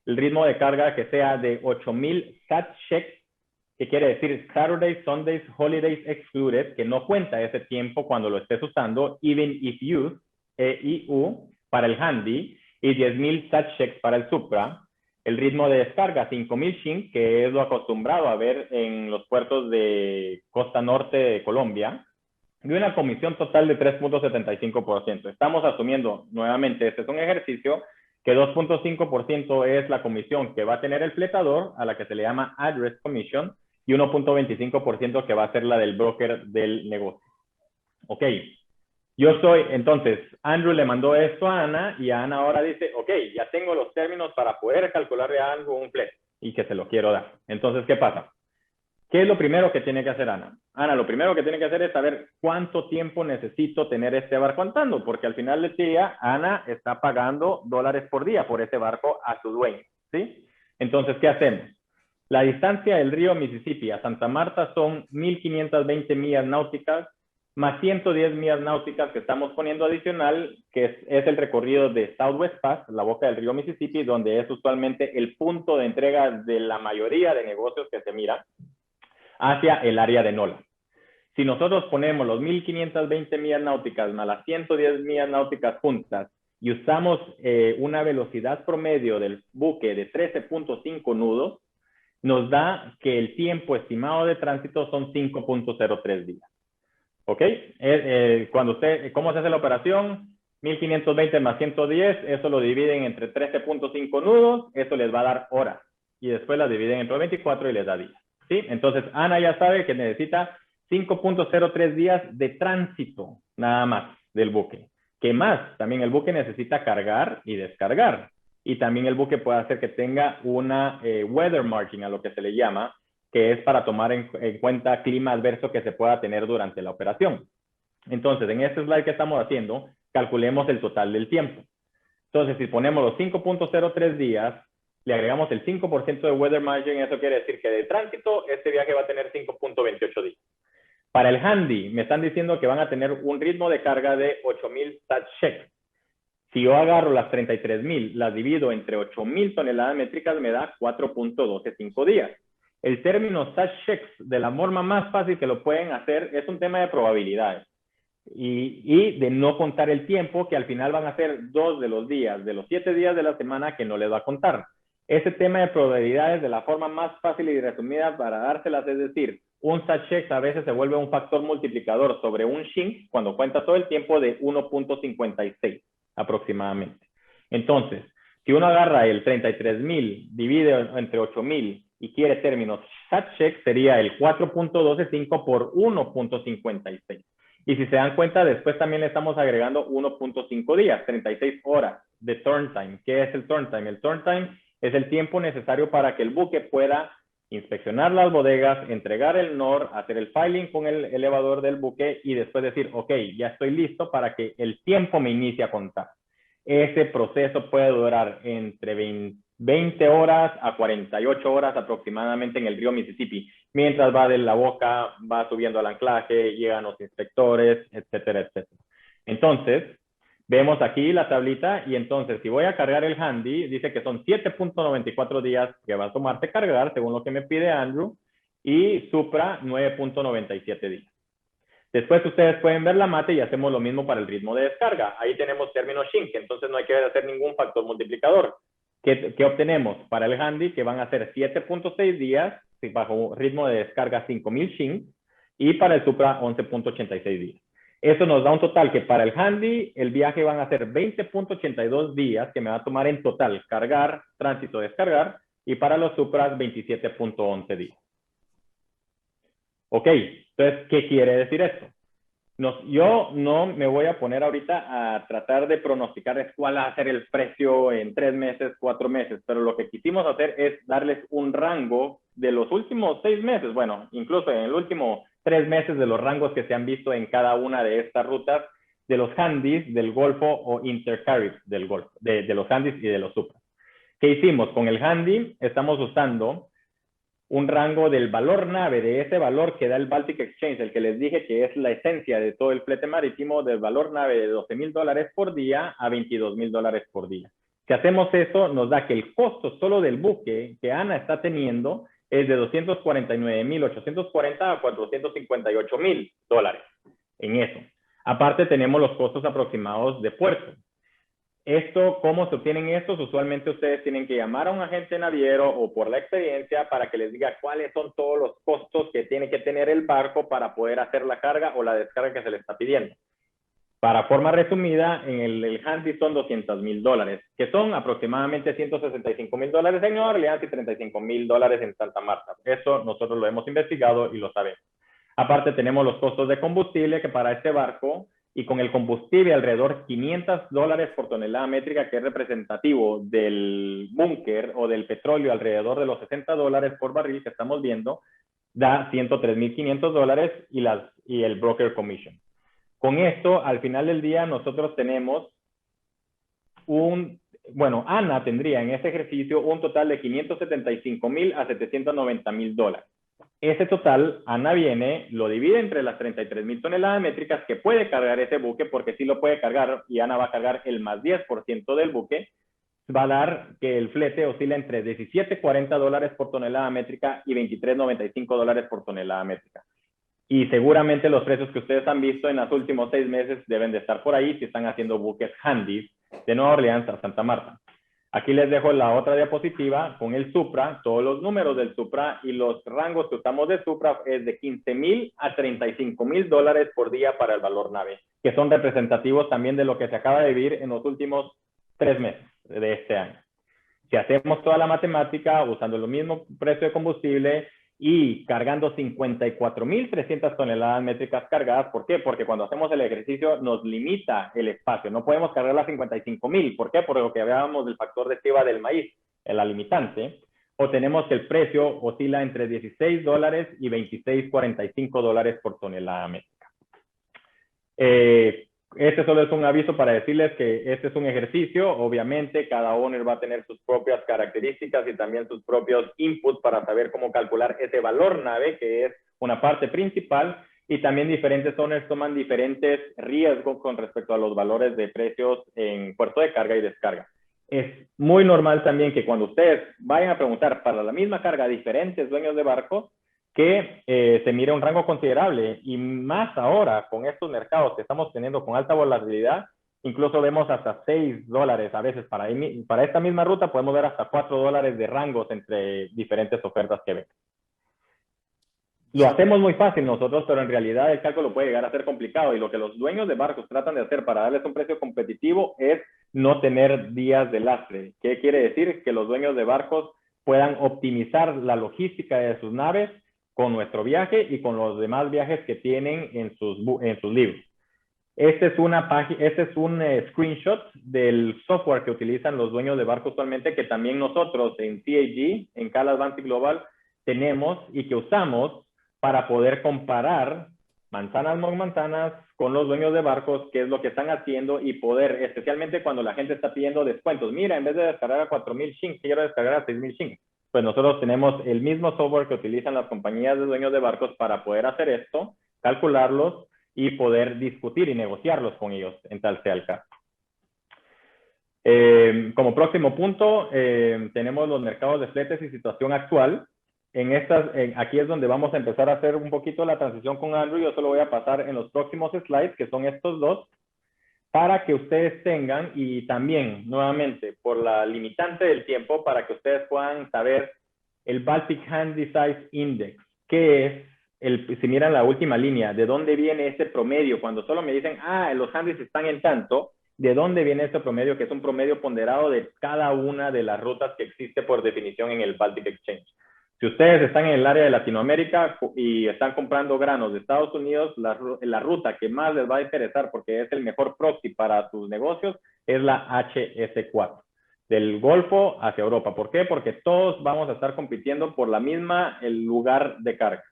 el ritmo de carga que sea de 8,000 SAT checks, que quiere decir Saturdays, Sundays, Holidays excluded, que no cuenta ese tiempo cuando lo estés usando, even if used, EIU, para el handy, y 10,000 SAT checks para el Supra. El ritmo de descarga, 5,000 SHIN, que es lo acostumbrado a ver en los puertos de costa norte de Colombia, y una comisión total de 3.75%. Estamos asumiendo, nuevamente, este es un ejercicio, que 2.5% es la comisión que va a tener el fletador, a la que se le llama address commission, y 1.25% que va a ser la del broker del negocio. Ok, entonces, Andrew le mandó esto a Ana, y Ana ahora dice, ok, ya tengo los términos para poder calcularle a Andrew un flete, y que se lo quiero dar. Entonces, ¿qué pasa? ¿Qué es lo primero que tiene que hacer Ana? Ana, lo primero que tiene que hacer es saber cuánto tiempo necesito tener este barco andando, porque al final del día, Ana está pagando $, por día por ese barco a su dueño, ¿sí? Entonces, ¿qué hacemos? La distancia del río Mississippi a Santa Marta son 1,520 millas náuticas, más 110 millas náuticas que estamos poniendo adicional, que es el recorrido de Southwest Pass, la boca del río Mississippi, donde es usualmente el punto de entrega de la mayoría de negocios que se miran, hacia el área de NOLA. Si nosotros ponemos los 1520 millas náuticas más las 110 millas náuticas juntas y usamos una velocidad promedio del buque de 13.5 nudos, nos da que el tiempo estimado de tránsito son 5.03 días. ¿Ok? Cuando ¿cómo se hace la operación? 1520 más 110, eso lo dividen entre 13.5 nudos, eso les va a dar horas. Y después la dividen entre 24 y les da días. ¿Sí? Entonces, Ana ya sabe que necesita 5.03 días de tránsito, nada más, del buque. ¿Qué más? También el buque necesita cargar y descargar. Y también el buque puede hacer que tenga una weather margin, a lo que se le llama, que es para tomar en cuenta clima adverso que se pueda tener durante la operación. Entonces, en este slide que estamos haciendo, calculemos el total del tiempo. Entonces, si ponemos los 5.03 días, le agregamos el 5% de weather margin, eso quiere decir que de tránsito, este viaje va a tener 5.28 días. Para el handy, me están diciendo que van a tener un ritmo de carga de 8,000 sat-checks. Si yo agarro las 33,000, las divido entre 8,000 toneladas métricas, me da 4.125 días. El término sat-checks, de la forma más fácil que lo pueden hacer, es un tema de probabilidades. Y de no contar el tiempo, que al final van a ser 2 de los días, de los 7 días de la semana que no les va a contar. Ese tema de probabilidades, de la forma más fácil y resumida para dárselas, es decir, un sat-check a veces se vuelve un factor multiplicador sobre un shin cuando cuenta todo el tiempo de 1.56 aproximadamente. Entonces, si uno agarra el 33,000, divide entre 8,000 y quiere términos sat-check, sería el 4.125 por 1.56. Y si se dan cuenta, después también le estamos agregando 1.5 días, 36 horas de turn time. ¿Qué es el turn time? El turn time es el tiempo necesario para que el buque pueda inspeccionar las bodegas, entregar el NOR, hacer el filing con el elevador del buque y después decir, ok, ya estoy listo para que el tiempo me inicie a contar. Ese proceso puede durar entre 20 horas a 48 horas aproximadamente en el río Mississippi, mientras va de la boca, va subiendo al anclaje, llegan los inspectores, etcétera, etcétera. Entonces, vemos aquí la tablita y entonces si voy a cargar el handy, dice que son 7.94 días que va a tomarse cargar, según lo que me pide Andrew, y Supra 9.97 días. Después ustedes pueden ver la mate y hacemos lo mismo para el ritmo de descarga. Ahí tenemos términos Shin, que entonces no hay que hacer ningún factor multiplicador. ¿Qué obtenemos? Para el handy, que van a ser 7.6 días, bajo ritmo de descarga 5,000 Shin, y para el Supra 11.86 días. Eso nos da un total que para el handy, el viaje van a ser 20.82 días, que me va a tomar en total cargar, tránsito, descargar, y para los Supras 27.11 días. Ok, entonces, ¿qué quiere decir esto? Yo no me voy a poner ahorita a tratar de pronosticar cuál va a ser el precio en 3 meses, 4 meses, pero lo que quisimos hacer es darles un rango de los últimos 6 meses, bueno, incluso en el último 3 meses de los rangos que se han visto en cada una de estas rutas de los handys del Golfo o intercarriage del Golfo, de los handys y de los Supras. ¿Qué hicimos? Con el handy estamos usando un rango del valor nave, de ese valor que da el Baltic Exchange, el que les dije que es la esencia de todo el flete marítimo, del valor nave de $12,000 por día a $22,000 por día. Si hacemos eso, nos da que el costo solo del buque que Ana está teniendo es de $249,840 a $458,000 en eso. Aparte tenemos los costos aproximados de puerto. Esto, ¿cómo se obtienen estos? Usualmente ustedes tienen que llamar a un agente naviero o por la experiencia para que les diga cuáles son todos los costos que tiene que tener el barco para poder hacer la carga o la descarga que se le está pidiendo. Para forma resumida, en el handy son $200,000, que son aproximadamente $165,000 en Nueva Orleans y $35,000 en Santa Marta. Eso nosotros lo hemos investigado y lo sabemos. Aparte tenemos los costos de combustible, que para este barco, y con el combustible alrededor $500 por tonelada métrica, que es representativo del búnker o del petróleo alrededor de los $60 por barril que estamos viendo, da $103,500 y el broker commission. Con esto, al final del día, nosotros tenemos Ana tendría en este ejercicio un total de $575,000 a $790,000. Ese total, Ana viene, lo divide entre las 33,000 toneladas métricas que puede cargar ese buque, porque sí lo puede cargar y Ana va a cargar el más 10% del buque, va a dar que el flete oscila entre $17.40 por tonelada métrica y $23.95 por tonelada métrica. Y seguramente los precios que ustedes han visto en los últimos 6 meses deben de estar por ahí si están haciendo buques handy de Nueva Orleans a Santa Marta. Aquí les dejo la otra diapositiva con el Supra, todos los números del Supra y los rangos que usamos de Supra es de $15,000 a $35,000 por día para el valor nave, que son representativos también de lo que se acaba de vivir en los últimos 3 meses de este año. Si hacemos toda la matemática usando el mismo precio de combustible y cargando 54,300 toneladas métricas cargadas, ¿por qué? Porque cuando hacemos el ejercicio nos limita el espacio, no podemos cargar las 55,000, ¿por qué? Por lo que hablábamos del factor de estiba del maíz, la limitante, o tenemos que el precio oscila entre $16 y $26.45 por tonelada métrica. Este solo es un aviso para decirles que este es un ejercicio. Obviamente, cada owner va a tener sus propias características y también sus propios inputs para saber cómo calcular ese valor nave, que es una parte principal. Y también diferentes owners toman diferentes riesgos con respecto a los valores de precios en puerto de carga y descarga. Es muy normal también que cuando ustedes vayan a preguntar para la misma carga a diferentes dueños de barcos, que se mire un rango considerable, y más ahora con estos mercados que estamos teniendo con alta volatilidad, incluso vemos hasta $6 a veces para esta misma ruta, podemos ver hasta $4 de rangos entre diferentes ofertas que ven. Lo hacemos muy fácil nosotros, pero en realidad el cálculo puede llegar a ser complicado, y lo que los dueños de barcos tratan de hacer para darles un precio competitivo es no tener días de lastre. ¿Qué quiere decir? Que los dueños de barcos puedan optimizar la logística de sus naves con nuestro viaje y con los demás viajes que tienen en sus libros. Este es un screenshot del software que utilizan los dueños de barcos actualmente, que también nosotros en CAG, en Cal Advantage Global, tenemos y que usamos para poder comparar manzanas con manzanas con los dueños de barcos, qué es lo que están haciendo, y poder, especialmente cuando la gente está pidiendo descuentos. Mira, en vez de descargar a 4,000 shing, quiero descargar a 6,000 shing. Pues nosotros tenemos el mismo software que utilizan las compañías de dueños de barcos para poder hacer esto, calcularlos y poder discutir y negociarlos con ellos en tal sea el caso. Como próximo punto, tenemos los mercados de fletes y situación actual. Aquí es donde vamos a empezar a hacer un poquito la transición con Andrew. Yo solo voy a pasar en los próximos slides, que son estos dos, para que ustedes tengan, y también, nuevamente, por la limitante del tiempo, para que ustedes puedan saber el Baltic Handysize Index, que es, si miran la última línea, de dónde viene ese promedio. Cuando solo me dicen, los handys están en tanto, ¿de dónde viene ese promedio? Que es un promedio ponderado de cada una de las rutas que existe por definición en el Baltic Exchange. Si ustedes están en el área de Latinoamérica y están comprando granos de Estados Unidos, la ruta que más les va a interesar, porque es el mejor proxy para sus negocios, es la HS4, del Golfo hacia Europa. ¿Por qué? Porque todos vamos a estar compitiendo por el lugar de carga.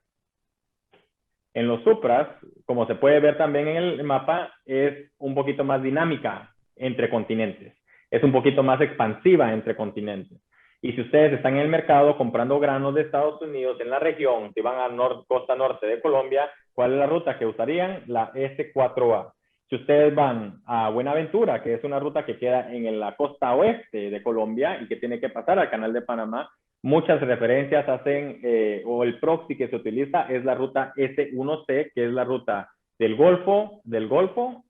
En los Supras, como se puede ver también en el mapa, es un poquito más dinámica entre continentes. Es un poquito más expansiva entre continentes. Y si ustedes están en el mercado comprando granos de Estados Unidos en la región, si van a costa norte de Colombia, ¿cuál es la ruta que usarían? La S4A. Si ustedes van a Buenaventura, que es una ruta que queda en la costa oeste de Colombia y que tiene que pasar al Canal de Panamá, muchas referencias hacen, o el proxy que se utiliza es la ruta S1C, que es la ruta del Golfo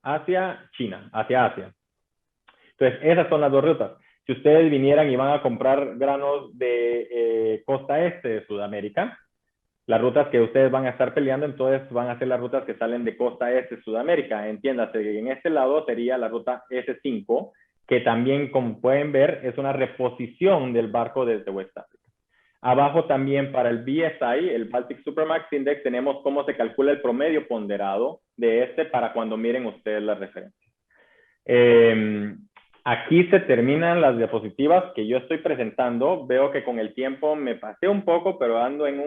hacia China, hacia Asia. Entonces, esas son las dos rutas. Si ustedes vinieran y van a comprar granos de costa este de Sudamérica, las rutas que ustedes van a estar peleando, entonces van a ser las rutas que salen de costa este de Sudamérica. Entiéndase, en este lado sería la ruta S5, que también, como pueden ver, es una reposición del barco desde West Africa. Abajo también para el BSI, el Baltic Supramax Index, tenemos cómo se calcula el promedio ponderado de para cuando miren ustedes las referencias. Aquí se terminan las diapositivas que yo estoy presentando. Veo que con el tiempo me pasé un poco, pero ando en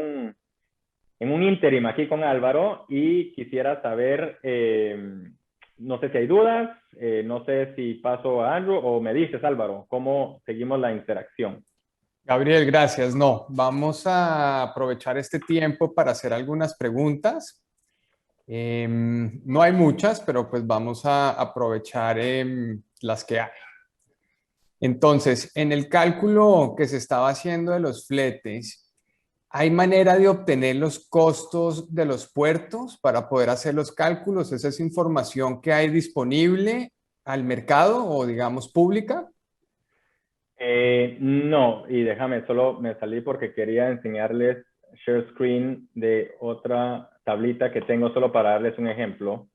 un ínterim aquí con Álvaro, y quisiera saber, no sé si hay dudas, no sé si paso a Andrew o me dices, Álvaro, cómo seguimos la interacción. Gabriel, gracias. No, vamos a aprovechar este tiempo para hacer algunas preguntas. No hay muchas, pero pues vamos a aprovechar las que hay. Entonces, en el cálculo que se estaba haciendo de los fletes, ¿hay manera de obtener los costos de los puertos para poder hacer los cálculos? ¿Esa es información que hay disponible al mercado o digamos pública? No, y déjame, solo me salí porque quería enseñarles share screen de otra tablita que tengo solo para darles un ejemplo.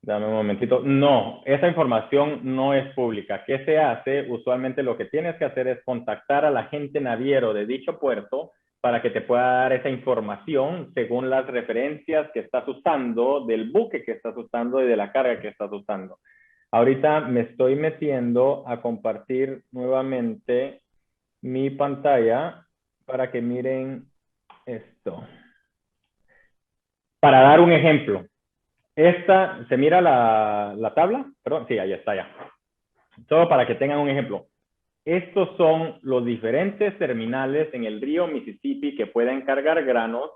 Dame un momentito. No, esa información no es pública. ¿Qué se hace? Usualmente lo que tienes que hacer es contactar al agente naviero de dicho puerto para que te pueda dar esa información según las referencias que estás usando, del buque que estás usando y de la carga que estás usando. Ahorita me estoy metiendo a compartir nuevamente mi pantalla para que miren esto. Para dar un ejemplo. Esta, ¿se mira la tabla? Perdón, sí, ahí está ya. Solo para que tengan un ejemplo. Estos son los diferentes terminales en el río Mississippi que pueden cargar granos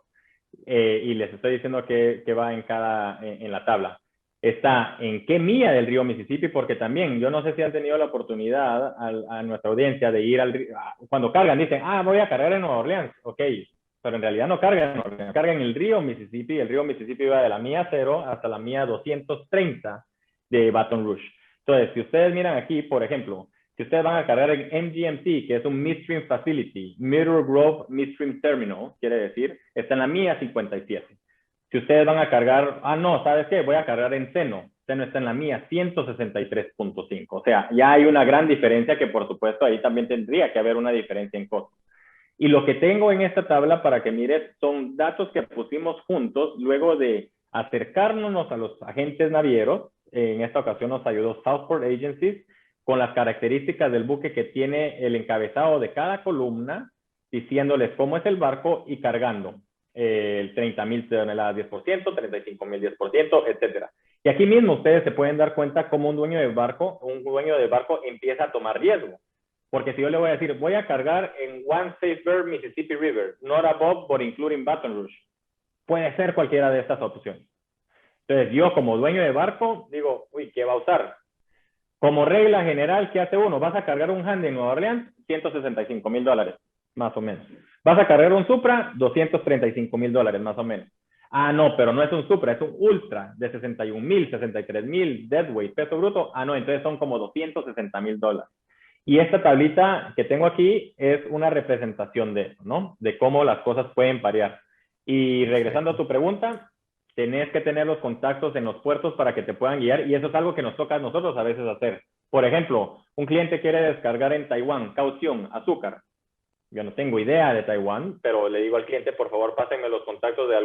y les estoy diciendo que va en la tabla. Está en qué milla del río Mississippi, porque también yo no sé si han tenido la oportunidad a nuestra audiencia de ir al río. Cuando cargan, dicen, voy a cargar en Nueva Orleans. Ok, pero en realidad no cargan, cargan el río Mississippi. El río Mississippi va de la milla 0 hasta la milla 230 de Baton Rouge. Entonces, si ustedes miran aquí, por ejemplo, si ustedes van a cargar en MGMT, que es un Midstream Facility, Middle Grove Midstream Terminal, quiere decir, está en la milla 57. Si ustedes van a cargar, no, ¿sabes qué? Voy a cargar en Seno. Seno está en la mía 163.5. O sea, ya hay una gran diferencia que por supuesto ahí también tendría que haber una diferencia en costo. Y lo que tengo en esta tabla para que mires son datos que pusimos juntos luego de acercarnos a los agentes navieros. En esta ocasión nos ayudó Southport Agencies con las características del buque que tiene el encabezado de cada columna, diciéndoles cómo es el barco y cargando el 30,000 toneladas 10%, 35,000 10%, etcétera. Y aquí mismo ustedes se pueden dar cuenta cómo un dueño de barco empieza a tomar riesgo. Porque si yo le voy a decir, voy a cargar en One Safe Bird, Mississippi River, not above, but including Baton Rouge, puede ser cualquiera de estas opciones. Entonces yo como dueño de barco digo, uy, ¿qué va a usar? Como regla general, ¿qué hace uno? Vas a cargar un Handy en Nueva Orleans, $165,000, más o menos. Vas a cargar un Supra, $235,000, más o menos. No, pero no es un Supra, es un Ultra de 61,000, 63,000 deadweight, peso bruto. No, entonces son como $260,000. Y esta tablita que tengo aquí es una representación de eso, ¿no? De cómo las cosas pueden variar. Y regresando a tu pregunta, tenés que tener los contactos en los puertos para que te puedan guiar y eso es algo que nos toca a nosotros a veces hacer. Por ejemplo, un cliente quiere descargar en Taiwán caución, azúcar. Yo no tengo idea de Taiwán, pero le digo al cliente, por favor, pásenme los contactos de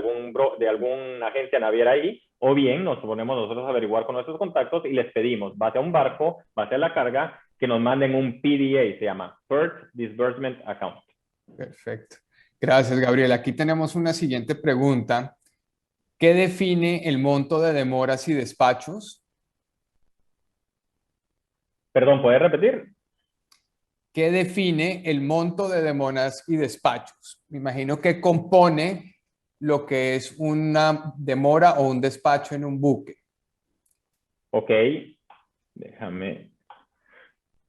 alguna agencia naviera ahí, o bien nos ponemos nosotros a averiguar con nuestros contactos y les pedimos, base a un barco, base a la carga, que nos manden un PDA, se llama Port Disbursement Account. Perfecto. Gracias, Gabriel. Aquí tenemos una siguiente pregunta. ¿Qué define el monto de demoras y despachos? Perdón, ¿puedes repetir? ¿Qué define el monto de demoras y despachos? Me imagino que compone lo que es una demora o un despacho en un buque. Ok, déjame.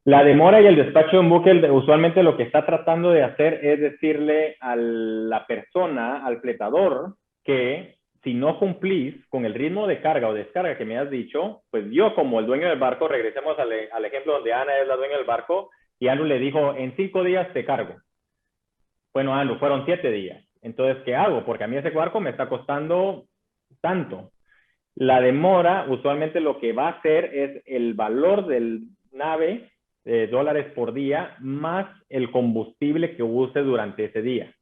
La demora y el despacho de un buque, usualmente lo que está tratando de hacer es decirle a la persona, al fletador, que si no cumplís con el ritmo de carga o descarga que me has dicho, pues yo como el dueño del barco, regresemos al ejemplo donde Ana es la dueña del barco, y Anu le dijo, en 5 días te cargo. Bueno, Anu, fueron 7 días. Entonces, ¿qué hago? Porque a mí ese barco me está costando tanto. La demora, usualmente lo que va a hacer es el valor del nave, dólares por día, más el combustible que use durante ese día.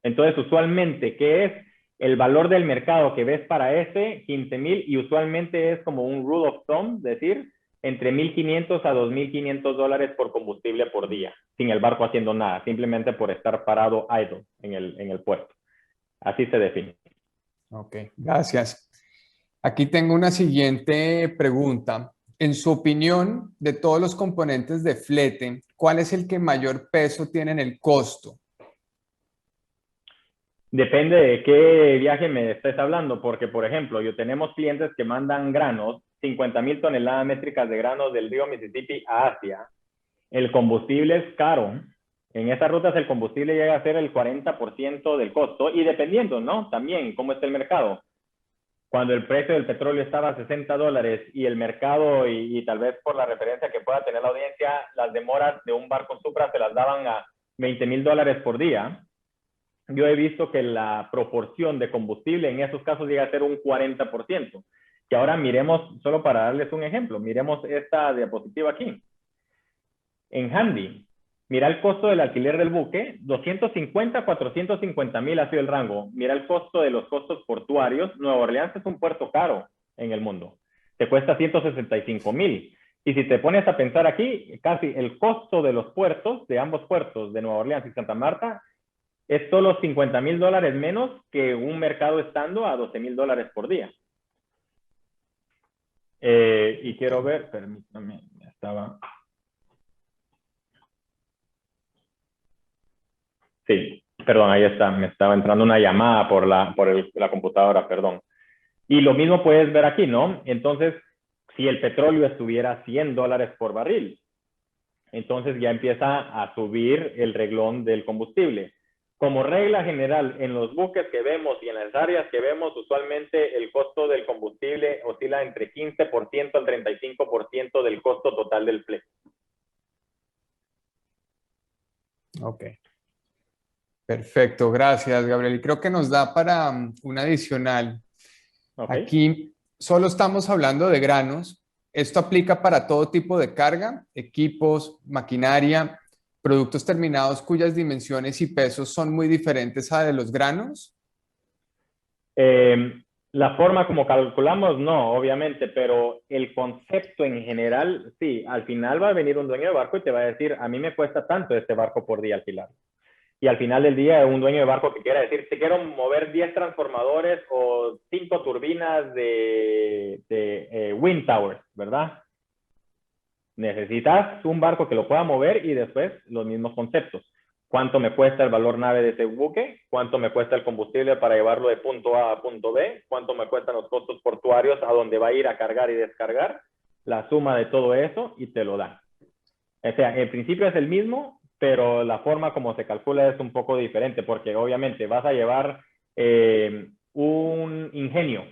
Entonces, usualmente, ¿qué es? El valor del mercado que ves para ese, 15,000, y usualmente es como un rule of thumb, decir, entre 1,500 a 2,500 dólares por combustible por día, sin el barco haciendo nada, simplemente por estar parado idle en el puerto. Así se define. Ok, gracias. Aquí tengo una siguiente pregunta. en su opinión, de todos los componentes de flete, ¿cuál es el que mayor peso tiene en el costo? Depende de qué viaje me estés hablando, porque, por ejemplo, yo tenemos clientes que mandan granos, 50,000 toneladas métricas de granos del río Mississippi a Asia. El combustible es caro. En esas rutas el combustible llega a ser el 40% del costo y dependiendo, ¿no? También cómo está el mercado. Cuando el precio del petróleo estaba a $60 y el mercado, y tal vez por la referencia que pueda tener la audiencia, las demoras de un barco Supra se las daban a $20,000 por día. Yo he visto que la proporción de combustible en esos casos llega a ser un 40%. Que ahora miremos, solo para darles un ejemplo, miremos esta diapositiva aquí. En Handy, mira el costo del alquiler del buque, 250 a 450 mil ha sido el rango. Mira el costo de los costos portuarios. Nueva Orleans es un puerto caro en el mundo. Te cuesta 165,000. Y si te pones a pensar aquí, casi el costo de los puertos, de ambos puertos, de Nueva Orleans y Santa Marta, es solo $50,000 menos que un mercado estando a $12,000 por día. Y quiero ver, permítame, estaba... Sí, perdón, ahí está, me estaba entrando una llamada por la computadora, perdón. Y lo mismo puedes ver aquí, ¿no? Entonces, si el petróleo estuviera a $100 por barril, entonces ya empieza a subir el reglón del combustible. Como regla general, en los buques que vemos y en las áreas que vemos, usualmente el costo del combustible oscila entre 15% al 35% del costo total del flete. Ok, perfecto, gracias, Gabriel. Y creo que nos da para un adicional. ¿Ok? Aquí solo estamos hablando de granos. Esto aplica para todo tipo de carga, equipos, maquinaria, productos terminados cuyas dimensiones y pesos son muy diferentes a de los granos. Eh, la forma como calculamos, no, obviamente, pero el concepto en general, sí, al final va a venir un dueño de barco y te va a decir, a mí me cuesta tanto este barco por día alquilar. Y al final del día, un dueño de barco que quiera decir, te quiero mover 10 transformadores o 5 turbinas de wind towers, ¿verdad? Necesitas un barco que lo pueda mover y después los mismos conceptos. ¿Cuánto me cuesta el valor nave de ese buque? ¿Cuánto me cuesta el combustible para llevarlo de punto A a punto B? ¿Cuánto me cuestan los costos portuarios a donde va a ir a cargar y descargar? La suma de todo eso y te lo da. O sea, el principio es el mismo, pero la forma como se calcula es un poco diferente, porque obviamente vas a llevar un ingenio.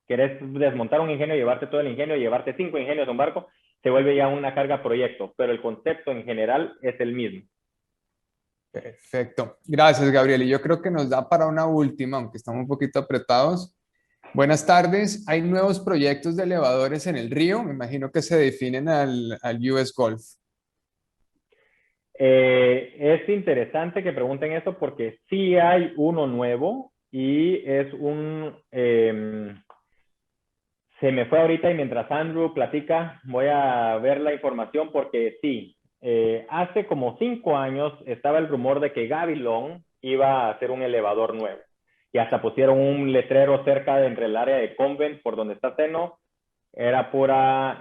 Querés desmontar un ingenio, llevarte todo el ingenio, llevarte 5 ingenios a un barco, se vuelve ya una carga proyecto, pero el concepto en general es el mismo. Perfecto. Gracias, Gabriel. Y yo creo que nos da para una última, aunque estamos un poquito apretados. Buenas tardes. Hay nuevos proyectos de elevadores en el río. Me imagino que se definen al US Gulf. Es interesante que pregunten eso porque sí hay uno nuevo y es se me fue ahorita y mientras Andrew platica voy a ver la información porque sí, hace como 5 años estaba el rumor de que Gavilon iba a hacer un elevador nuevo y hasta pusieron un letrero cerca entre el área de Convent por donde está Seno, era pura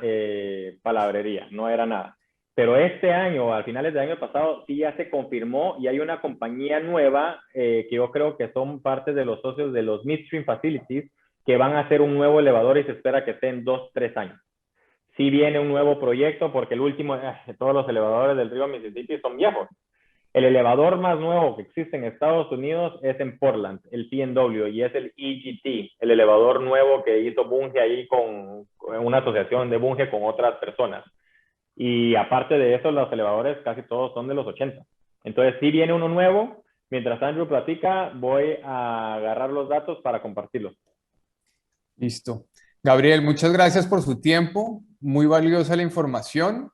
palabrería, no era nada. Pero este año, a finales del año pasado, sí ya se confirmó y hay una compañía nueva que yo creo que son parte de los socios de los Midstream Facilities que van a hacer un nuevo elevador y se espera que esté en 2, 3 años. Sí viene un nuevo proyecto porque el último, todos los elevadores del río Mississippi son viejos. El elevador más nuevo que existe en Estados Unidos es en Portland, el P&W, y es el EGT, el elevador nuevo que hizo Bunge ahí con una asociación de Bunge con otras personas. Y aparte de eso, los elevadores casi todos son de los 80. Entonces, si viene uno nuevo, mientras Andrew platica, voy a agarrar los datos para compartirlos. Listo. Gabriel, muchas gracias por su tiempo. Muy valiosa la información.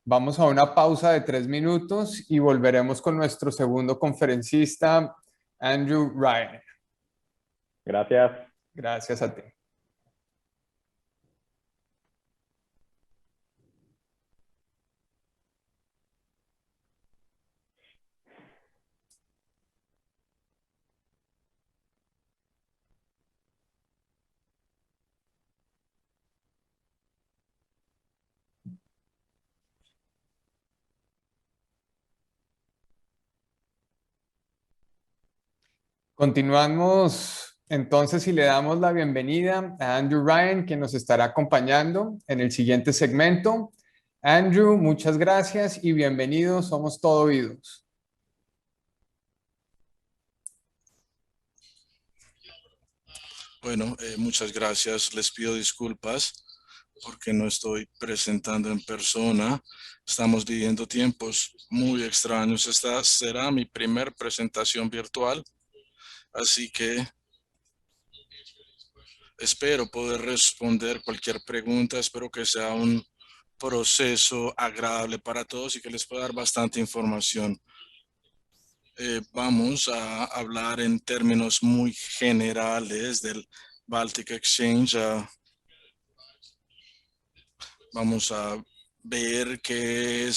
Vamos a una pausa de 3 minutos y volveremos con nuestro segundo conferencista, Andrew Ryan. Gracias. Gracias a ti. Continuamos entonces y le damos la bienvenida a Andrew Ryan, que nos estará acompañando en el siguiente segmento. Andrew, muchas gracias y bienvenido. Somos todo oídos. Bueno, muchas gracias. Les pido disculpas porque no estoy presentando en persona. Estamos viviendo tiempos muy extraños. Esta será mi primer presentación virtual, así que espero poder responder cualquier pregunta. Espero que sea un proceso agradable para todos y que les pueda dar bastante información. Vamos a hablar en términos muy generales del Baltic Exchange. Vamos a ver qué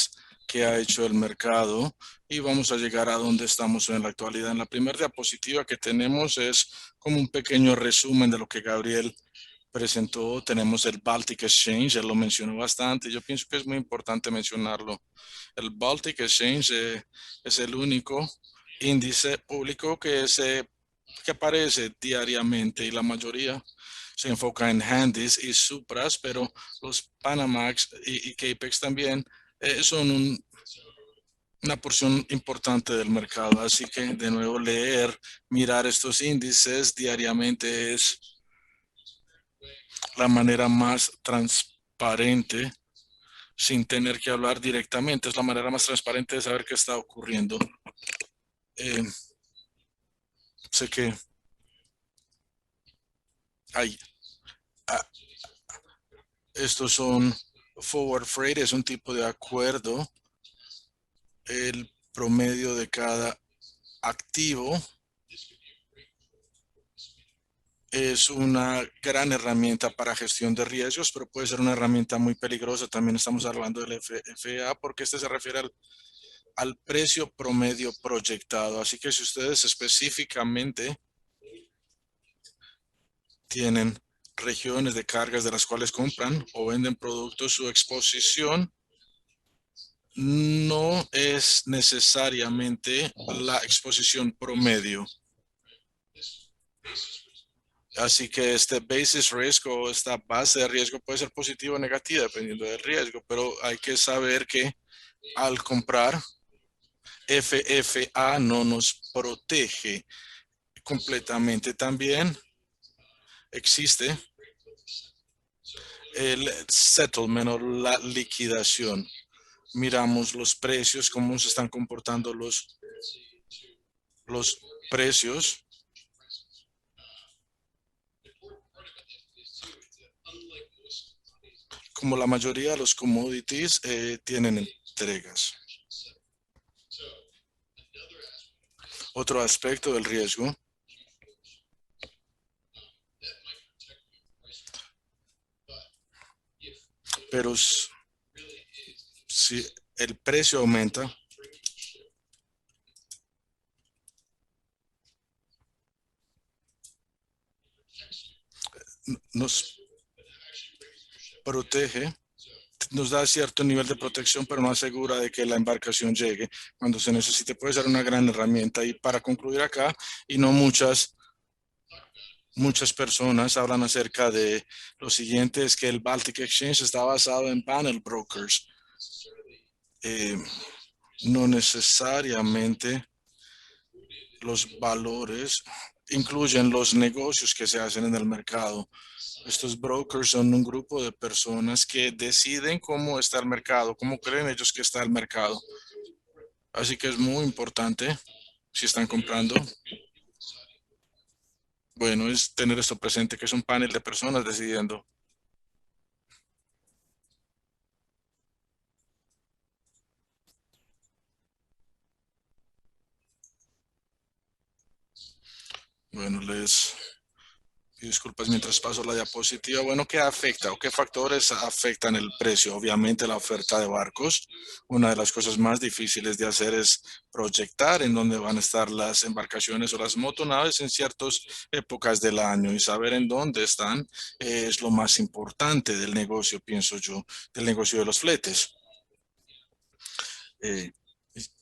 ha hecho el mercado y vamos a llegar a donde estamos en la actualidad. En la primera diapositiva que tenemos es como un pequeño resumen de lo que Gabriel presentó. Tenemos el Baltic Exchange, él lo mencionó bastante. Yo pienso que es muy importante mencionarlo. El Baltic Exchange es el único índice público que aparece diariamente y la mayoría se enfoca en handys y supras, pero los Panamax y Capex también son una porción importante del mercado. Así que de nuevo mirar estos índices diariamente es la manera más transparente, sin tener que hablar directamente. Es la manera más transparente de saber qué está ocurriendo. Sé que hay estos son forward freight, es un tipo de acuerdo. El promedio de cada activo es una gran herramienta para gestión de riesgos, pero puede ser una herramienta muy peligrosa. También estamos hablando del FA porque este se refiere al precio promedio proyectado. Así que si ustedes específicamente tienen regiones de cargas de las cuales compran o venden productos, su exposición no es necesariamente la exposición promedio. Así que este basis risk o esta base de riesgo puede ser positiva o negativa dependiendo del riesgo, pero hay que saber que al comprar FFA no nos protege completamente. También existe el settlement o la liquidación. Miramos los precios, cómo se están comportando los precios. Como la mayoría de los commodities tienen entregas. Otro aspecto del riesgo pero si el precio aumenta, nos protege, nos da cierto nivel de protección, pero no asegura de que la embarcación llegue cuando se necesite. Puede ser una gran herramienta. Y para concluir acá, y no muchas personas hablan acerca de lo siguiente, es que el Baltic Exchange está basado en panel brokers. No necesariamente los valores incluyen los negocios que se hacen en el mercado. Estos brokers son un grupo de personas que deciden cómo está el mercado, cómo creen ellos que está el mercado. Así que es muy importante, si están comprando, bueno, es tener esto presente, que es un panel de personas decidiendo. Bueno, disculpas mientras paso la diapositiva. Bueno, ¿qué afecta o qué factores afectan el precio? Obviamente la oferta de barcos. Una de las cosas más difíciles de hacer es proyectar en dónde van a estar las embarcaciones o las motonaves en ciertas épocas del año, y saber en dónde están es lo más importante del negocio, pienso yo, del negocio de los fletes.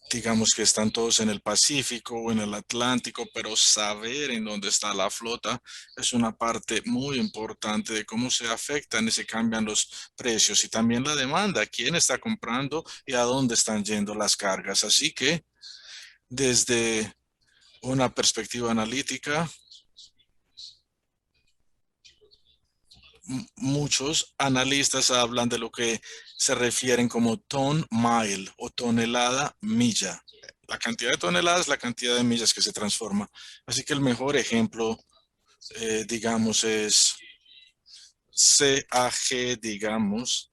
digamos que están todos en el Pacífico o en el Atlántico, pero saber en dónde está la flota es una parte muy importante de cómo se afectan y se cambian los precios y también la demanda, quién está comprando y a dónde están yendo las cargas. Así que desde una perspectiva analítica, muchos analistas hablan de lo que se refieren como ton mile o tonelada milla. La cantidad de toneladas es la cantidad de millas que se transforma. Así que el mejor ejemplo, digamos, es CAG, digamos.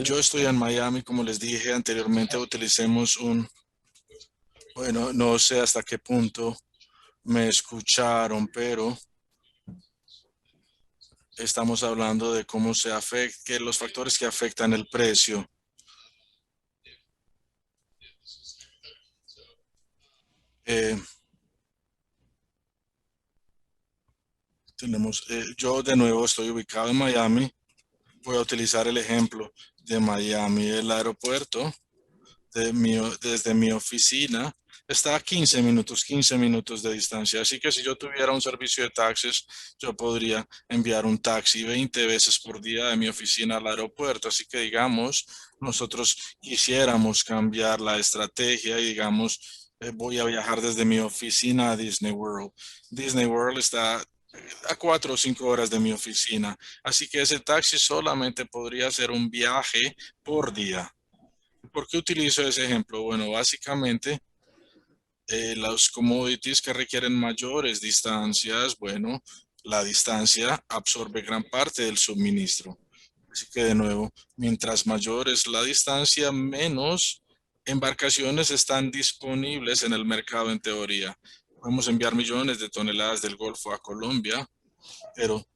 Yo estoy en Miami, como les dije anteriormente, utilicemos bueno, no sé hasta qué punto me escucharon, pero estamos hablando de cómo se afecta, que los factores que afectan el precio. Eh, yo de nuevo estoy ubicado en Miami. Voy a utilizar el ejemplo de Miami. El aeropuerto desde mi oficina está a 15 minutos de distancia. Así que si yo tuviera un servicio de taxis, yo podría enviar un taxi 20 veces por día de mi oficina al aeropuerto. Así que digamos, nosotros quisiéramos cambiar la estrategia y digamos, voy a viajar desde mi oficina a Disney World. Disney World está a 4 o 5 horas de mi oficina. Así que ese taxi solamente podría ser un viaje por día. ¿Por qué utilizo ese ejemplo? Bueno, básicamente los commodities que requieren mayores distancias, bueno, la distancia absorbe gran parte del suministro. Así que de nuevo, mientras mayor es la distancia, menos embarcaciones están disponibles en el mercado en teoría. Podemos enviar millones de toneladas del Golfo a Colombia, pero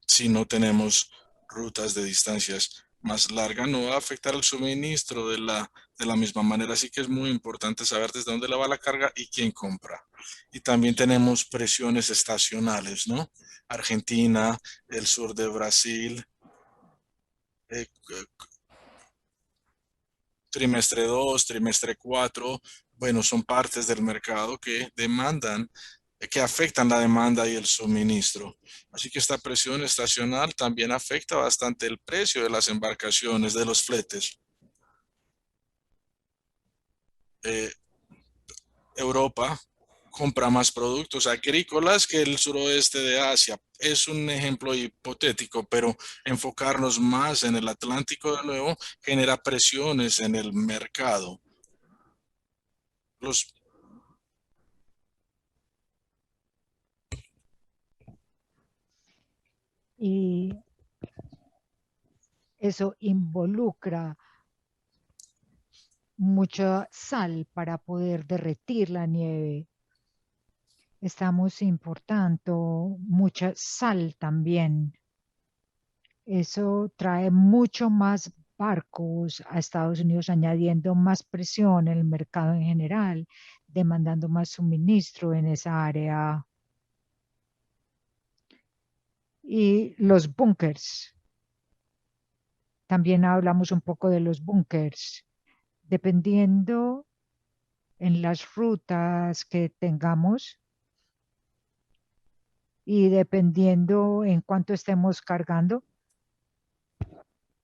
si no tenemos rutas de distancias más largas, no va a afectar el suministro de la misma manera. Así que es muy importante saber desde dónde le va la carga y quién compra. Y también tenemos presiones estacionales, ¿no? Argentina, el sur de Brasil, eh, trimestre 2, trimestre 4, bueno, son partes del mercado que demandan, que afectan la demanda y el suministro. Así que esta presión estacional también afecta bastante el precio de las embarcaciones, de los fletes. Eh, Europa compra más productos agrícolas que el suroeste de Asia. Es un ejemplo hipotético, pero enfocarnos más en el Atlántico de nuevo genera presiones en el mercado. Los Y eso involucra mucha sal para poder derretir la nieve. Estamos importando mucha sal también. Eso trae mucho más barcos a Estados Unidos, añadiendo más presión en el mercado en general, demandando más suministro en esa área. Y los bunkers. También hablamos un poco de los bunkers. Dependiendo en las rutas que tengamos y dependiendo en cuánto estemos cargando,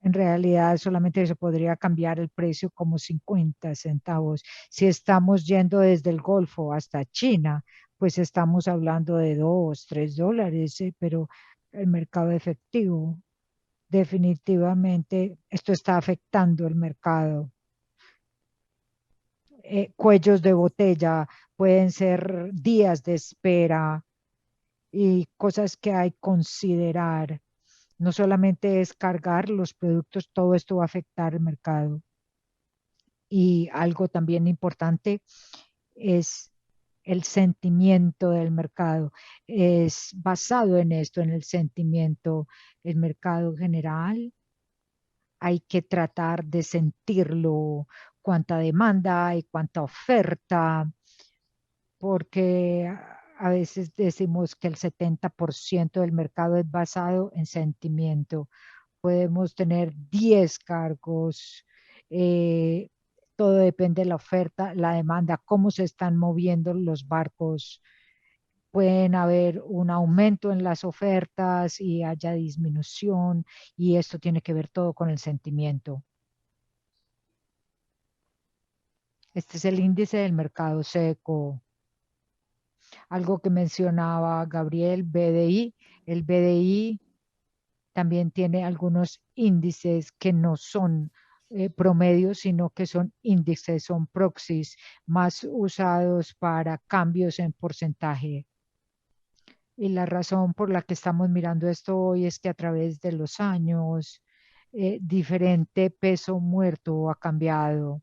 en realidad solamente se podría cambiar el precio como 50 centavos. Si estamos yendo desde el Golfo hasta China, pues estamos hablando de $2, $3, pero el mercado efectivo, definitivamente, esto está afectando el mercado. Cuellos de botella pueden ser días de espera y cosas que hay que considerar. No solamente es cargar los productos, todo esto va a afectar el mercado. Y algo también importante es el sentimiento del mercado. Es basado en esto, en el sentimiento, el mercado general. Hay que tratar de sentirlo, cuánta demanda hay, cuánta oferta, porque a veces decimos que el 70% del mercado es basado en sentimiento. podemos tener 10 cargos. Todo depende de la oferta, la demanda, cómo se están moviendo los barcos. Pueden haber un aumento en las ofertas y haya disminución, y esto tiene que ver todo con el sentimiento. Este es el índice del mercado seco. Algo que mencionaba Gabriel, BDI. El BDI también tiene algunos índices que no son promedios, sino que son índices, son proxies más usados para cambios en porcentaje. Y la razón por la que estamos mirando esto hoy es que a través de los años, diferente peso muerto ha cambiado.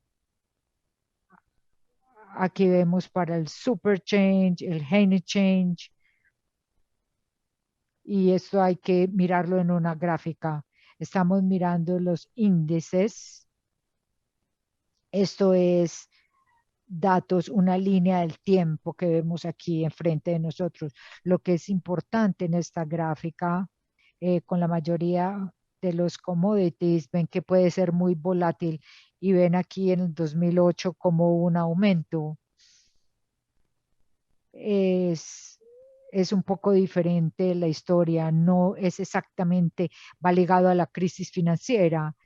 Aquí vemos para el Super Change, el Haney Change, y esto hay que mirarlo en una gráfica. Estamos mirando los índices. Esto es datos, una línea del tiempo que vemos aquí enfrente de nosotros. Lo que es importante en esta gráfica, con la mayoría de los commodities, ven que puede ser muy volátil, y ven aquí en el 2008 como un aumento. Es un poco diferente la historia, no es exactamente, va ligado a la crisis financiera.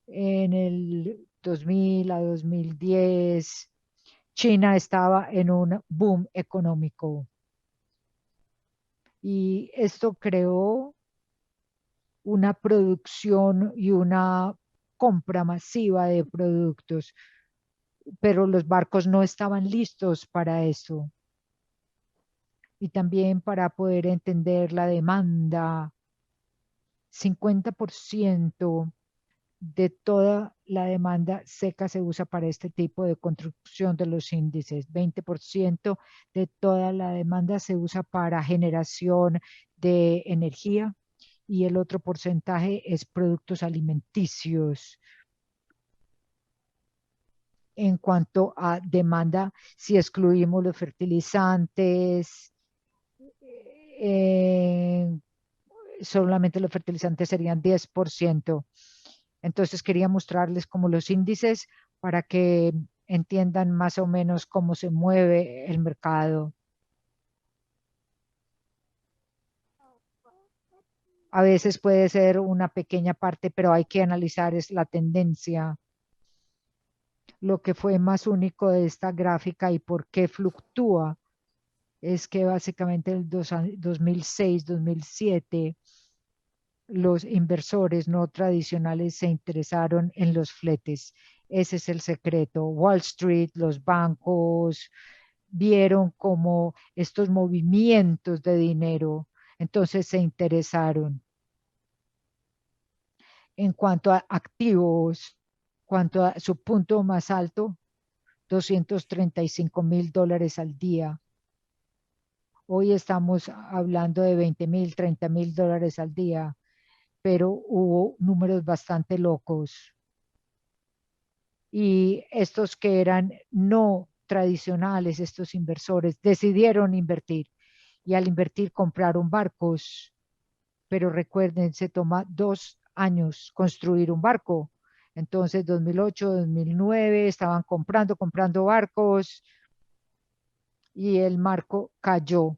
En el 2000 a 2010, China estaba en un boom económico y esto creó una producción y una compra masiva de productos, pero los barcos no estaban listos para eso. Y también para poder entender la demanda, 50% de toda la demanda seca se usa para este tipo de construcción de los índices. 20% de toda la demanda se usa para generación de energía, y el otro porcentaje es productos alimenticios. En cuanto a demanda, si excluimos los fertilizantes, eh, solamente los fertilizantes serían 10%. Entonces quería mostrarles como los índices para que entiendan más o menos cómo se mueve el mercado. A veces puede ser una pequeña parte, pero hay que analizar es la tendencia. Lo que fue más único de esta gráfica y por qué fluctúa es que básicamente en el 2006-2007 los inversores no tradicionales se interesaron en los fletes. Ese es el secreto. Wall Street, los bancos vieron como estos movimientos de dinero, entonces se interesaron. En cuanto a activos, cuanto a su punto más alto, $235,000 al día. Hoy estamos hablando de $20,000, $30,000 al día, pero hubo números bastante locos. Y estos que eran no tradicionales, estos inversores, decidieron invertir. Y al invertir compraron barcos. Pero recuerden, se toma 2 años construir un barco. Entonces, 2008, 2009, estaban comprando barcos, y el marco cayó.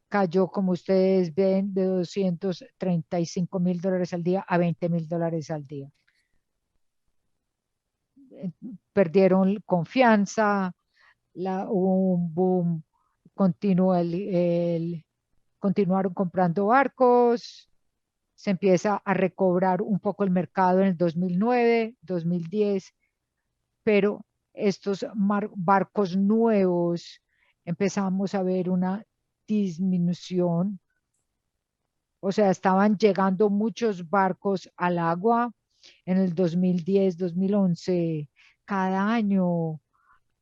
Cayó, como ustedes ven, de $235,000 al día a $20,000 al día. Perdieron confianza, hubo un boom, continuaron comprando barcos, se empieza a recobrar un poco el mercado en el 2009, 2010, pero estos barcos nuevos empezamos a ver una disminución. O sea, estaban llegando muchos barcos al agua en el 2010, 2011. Cada año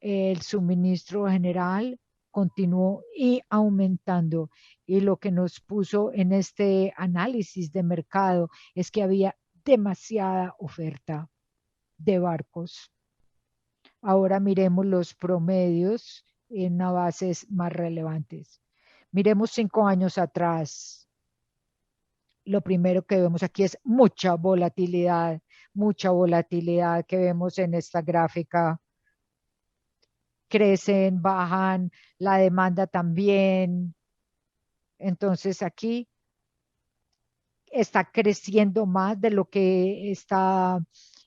el suministro general continuó y aumentando. Y lo que nos puso en este análisis de mercado es que había demasiada oferta de barcos. Ahora miremos los promedios en bases más relevantes. Miremos 5 años atrás. lo primero que vemos aquí es mucha volatilidad que vemos en esta gráfica. Crecen, bajan, la demanda también. Entonces aquí está creciendo más de lo que está,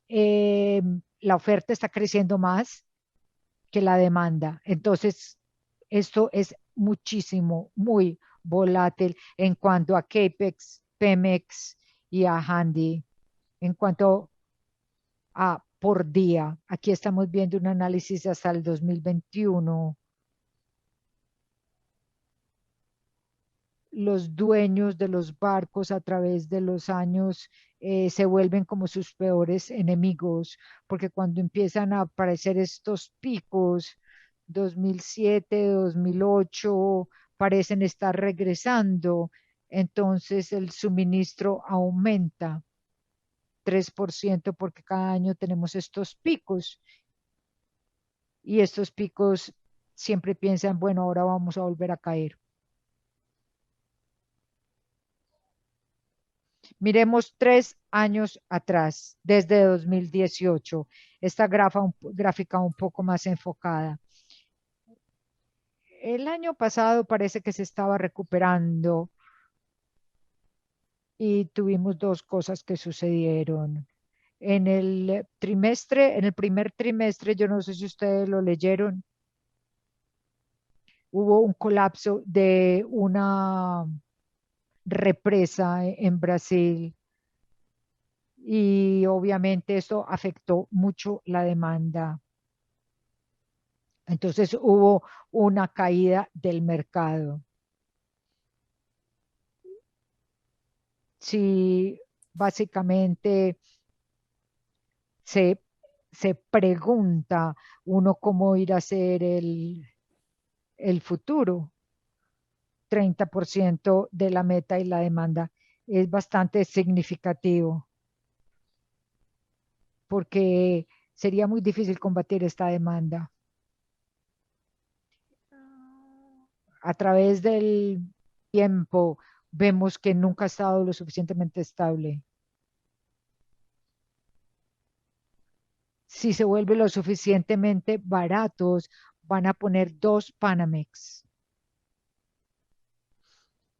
la oferta está creciendo más que la demanda. Entonces, esto es muchísimo, muy volátil en cuanto a Capex, Pemex y a Handy. En cuanto a por día, aquí estamos viendo un análisis hasta el 2021. Los dueños de los barcos a través de los años se vuelven como sus peores enemigos, porque cuando empiezan a aparecer estos picos, 2007, 2008, parecen estar regresando, entonces el suministro aumenta 3% porque cada año tenemos estos picos y estos picos siempre piensan, bueno, ahora vamos a volver a caer. Miremos 3 años atrás, desde 2018, esta gráfica un poco más enfocada. El año pasado parece que se estaba recuperando y tuvimos dos cosas que sucedieron. En el primer trimestre, yo no sé si ustedes lo leyeron, hubo un colapso de una represa en Brasil y obviamente esto afectó mucho la demanda. Entonces hubo una caída del mercado. Si básicamente se, se pregunta uno cómo ir a ser el futuro, 30% de la meta y la demanda es bastante significativo porque sería muy difícil combatir esta demanda. A través del tiempo vemos que nunca ha estado lo suficientemente estable. Si se vuelve lo suficientemente baratos, van a poner 2 Panamex.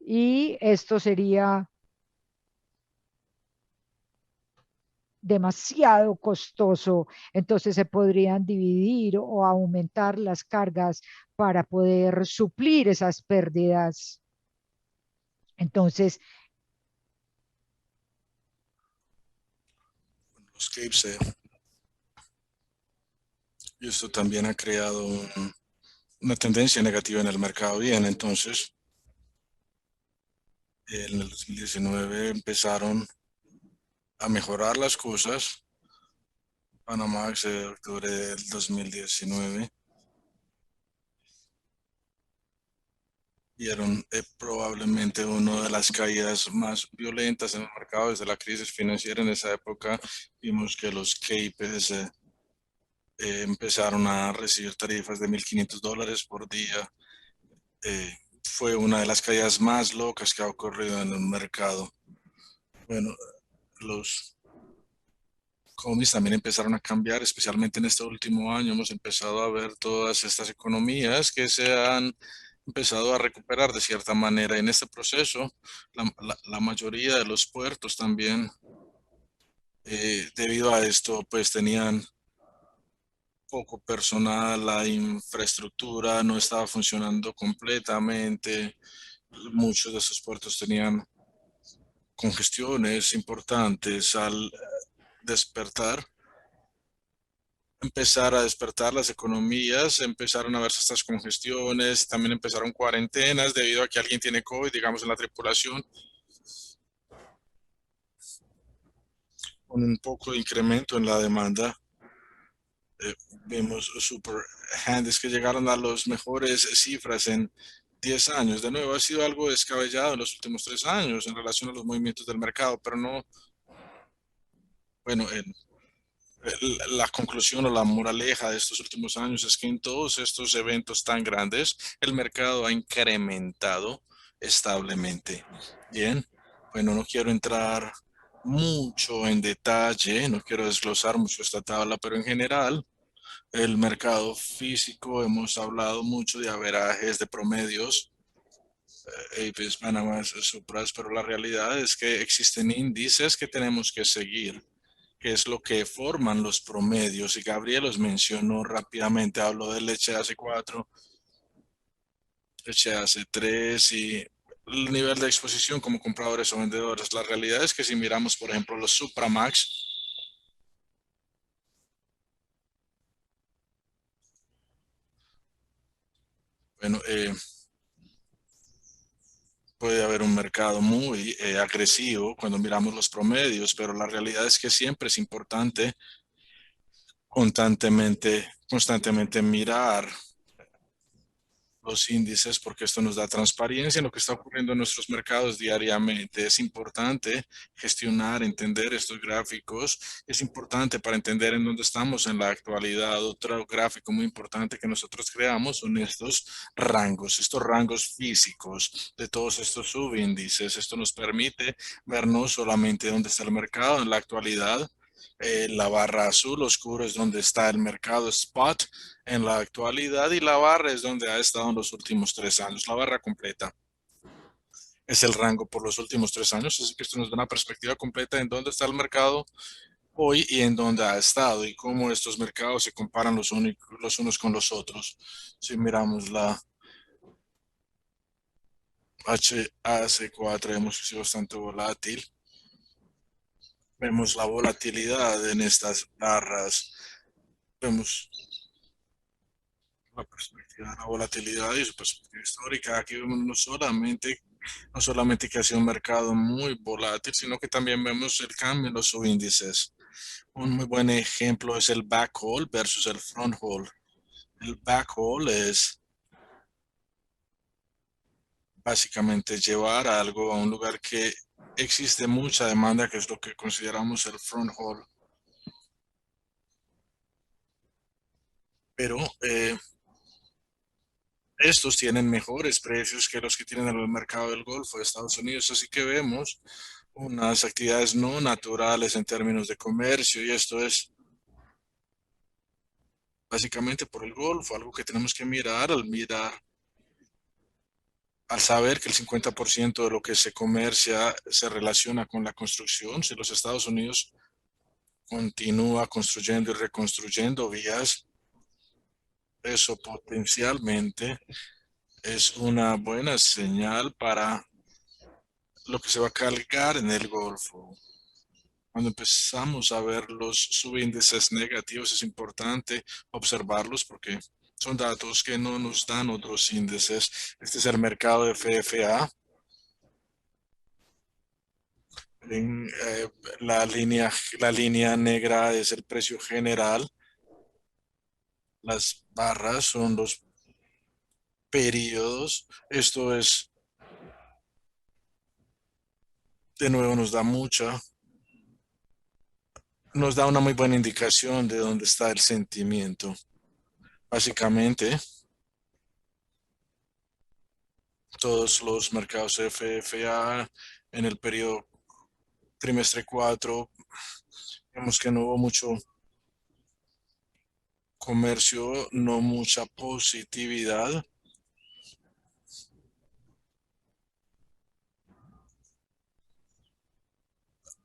Y esto sería demasiado costoso, entonces se podrían dividir o aumentar las cargas para poder suplir esas pérdidas. Entonces, Los Capes, y esto también ha creado una tendencia negativa en el mercado. Bien, entonces, en el 2019 empezaron a mejorar las cosas. Panamax de octubre del 2019 vieron probablemente una de las caídas más violentas en el mercado desde la crisis financiera. En esa época vimos que los Capes empezaron a recibir tarifas de $1,500 por día. Fue una de las caídas más locas que ha ocurrido en el mercado. Bueno, los comis también empezaron a cambiar, especialmente en este último año. Hemos empezado a ver todas estas economías que se han empezado a recuperar de cierta manera. En este proceso, la mayoría de los puertos también, debido a esto, pues tenían poco personal, la infraestructura no estaba funcionando completamente. Muchos de esos puertos tenían congestiones importantes. Al empezar a despertar las economías, empezaron a verse estas congestiones, también empezaron cuarentenas debido a que alguien tiene COVID, digamos, en la tripulación, con un poco de incremento en la demanda. Vemos super handies que llegaron a las mejores cifras en 10 años. De nuevo, ha sido algo descabellado en los últimos 3 años en relación a los movimientos del mercado, pero no, bueno, la conclusión o la moraleja de estos últimos años es que en todos estos eventos tan grandes, el mercado ha incrementado establemente. Bien, Bueno, no quiero entrar mucho en detalle, no quiero desglosar mucho esta tabla, pero en general, el mercado físico, hemos hablado mucho de averajes, de promedios, APs, Panama, Supras, pero la realidad es que existen índices que tenemos que seguir, que es lo que forman los promedios. Y Gabriel los mencionó rápidamente, habló del HAC4, HAC3 y el nivel de exposición como compradores o vendedores. La realidad es que si miramos, por ejemplo, los Supramax, bueno, puede haber un mercado muy agresivo cuando miramos los promedios, pero la realidad es que siempre es importante constantemente mirar los índices porque esto nos da transparencia en lo que está ocurriendo en nuestros mercados diariamente. Es importante gestionar, entender estos gráficos. Es importante para entender en dónde estamos en la actualidad. Otro gráfico muy importante que nosotros creamos son estos rangos físicos de todos estos subíndices. Esto nos permite ver no solamente dónde está el mercado en la actualidad. La barra azul oscuro es donde está el mercado spot en la actualidad y la barra es donde ha estado en los últimos 3 años. La barra completa es el rango por los últimos 3 años, así que esto nos da una perspectiva completa en dónde está el mercado hoy y en dónde ha estado y cómo estos mercados se comparan los unos con los otros. Si miramos la HAC4, vemos que es bastante volátil. Vemos la volatilidad en estas barras. Vemos la perspectiva de la volatilidad y su perspectiva histórica. Aquí vemos no solamente que ha sido un mercado muy volátil, sino que también vemos el cambio en los subíndices. Un muy buen ejemplo es el backhaul versus el fronthaul. El backhaul es básicamente llevar algo a un lugar que existe mucha demanda, que es lo que consideramos el fronthaul. Pero estos tienen mejores precios que los que tienen en el mercado del Golfo de Estados Unidos, así que vemos unas actividades no naturales en términos de comercio y esto es básicamente por el Golfo, algo que tenemos que mirar al saber que el 50% de lo que se comercia se relaciona con la construcción. Si los Estados Unidos continúa construyendo y reconstruyendo vías, eso potencialmente es una buena señal para lo que se va a cargar en el Golfo. Cuando empezamos a ver los subíndices negativos, es importante observarlos porque son datos que no nos dan otros índices. Este es el mercado de FFA. La línea negra es el precio general. Las barras son los periodos. Esto es, de nuevo, nos da una muy buena indicación de dónde está el sentimiento. Básicamente, todos los mercados FFA en el periodo trimestre 4, vemos que no hubo mucho comercio, no mucha positividad.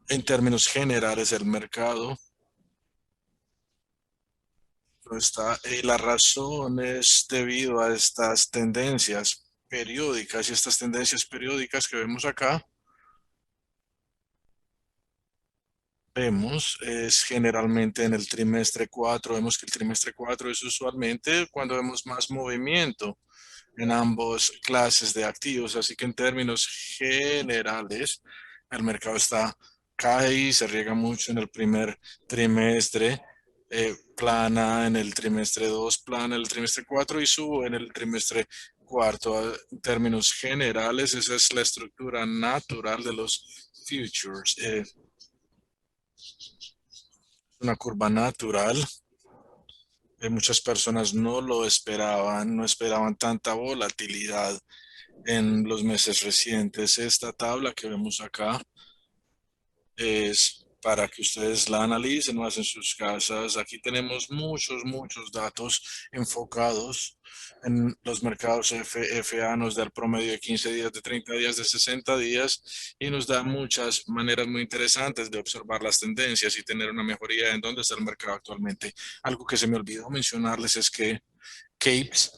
En términos generales, el mercado no está, y la razón es debido a estas tendencias periódicas y estas tendencias periódicas que vemos acá. Vemos es generalmente en el trimestre 4, vemos que el trimestre 4 es usualmente cuando vemos más movimiento en ambos clases de activos, así que en términos generales el mercado cae y se riega mucho en el primer trimestre, plana en el trimestre 2, plana en el trimestre 4 y sube en el trimestre cuarto. En términos generales, esa es la estructura natural de los futures. Una curva natural. Muchas personas no lo esperaban, no esperaban tanta volatilidad en los meses recientes. Esta tabla que vemos acá es para que ustedes la analicen más en sus casas. Aquí tenemos muchos datos enfocados en los mercados FA. Nos da el promedio de 15 días, de 30 días, de 60 días y nos da muchas maneras muy interesantes de observar las tendencias y tener una mejoría en dónde está el mercado actualmente. Algo que se me olvidó mencionarles es que Capes,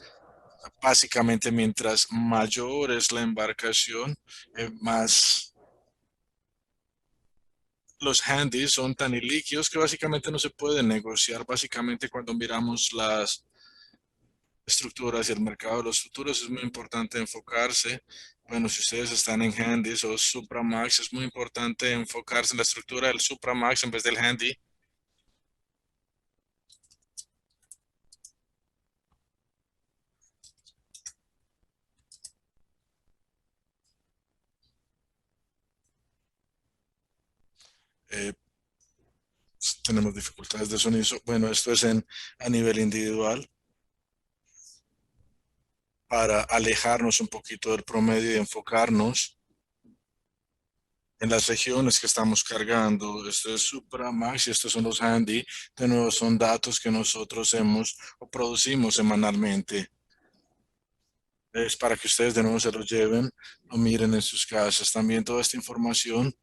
básicamente mientras mayor es la embarcación, más los handys son tan ilíquidos que básicamente no se pueden negociar. Básicamente cuando miramos las estructuras y el mercado de los futuros es muy importante enfocarse. Bueno, si ustedes están en handys o Supramax, es muy importante enfocarse en la estructura del Supramax en vez del handy. Eh, Tenemos dificultades de sonido. Bueno, esto es a nivel individual para alejarnos un poquito del promedio y enfocarnos en las regiones que estamos cargando. Esto es Supramax y estos son los handy. De nuevo, son datos que nosotros hemos o producimos semanalmente. Es para que ustedes de nuevo se los lleven o miren en sus casas. También toda esta información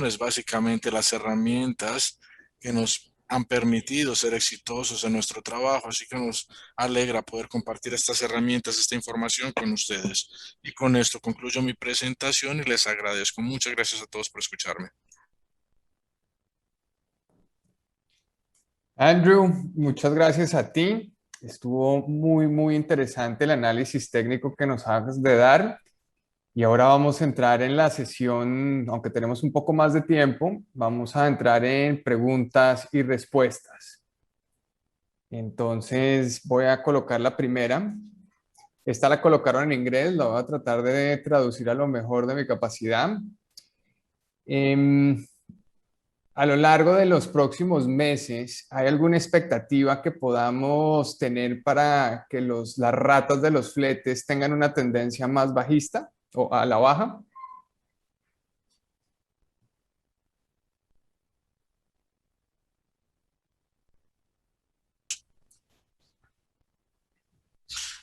es básicamente las herramientas que nos han permitido ser exitosos en nuestro trabajo, así que nos alegra poder compartir estas herramientas, esta información con ustedes. Y con esto concluyo mi presentación y les agradezco. Muchas gracias a todos por escucharme. Andrew, muchas gracias a ti. Estuvo muy interesante el análisis técnico que nos acabas de dar. Y ahora vamos a entrar en la sesión, aunque tenemos un poco más de tiempo, vamos a entrar en preguntas y respuestas. Entonces voy a colocar la primera. Esta la colocaron en inglés, la voy a tratar de traducir a lo mejor de mi capacidad. Em, a lo largo de los próximos meses, ¿hay alguna expectativa que podamos tener para que las ratas de los fletes tengan una tendencia más bajista o a la baja?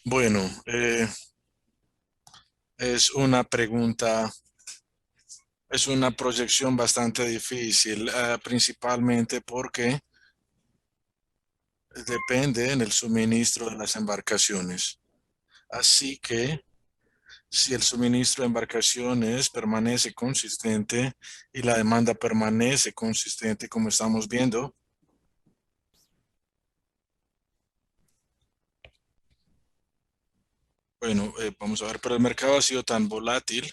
Bueno, es una pregunta, es una proyección bastante difícil, principalmente porque depende en el suministro de las embarcaciones. Así que si el suministro de embarcaciones permanece consistente y la demanda permanece consistente, como estamos viendo, bueno, vamos a ver, pero el mercado ha sido tan volátil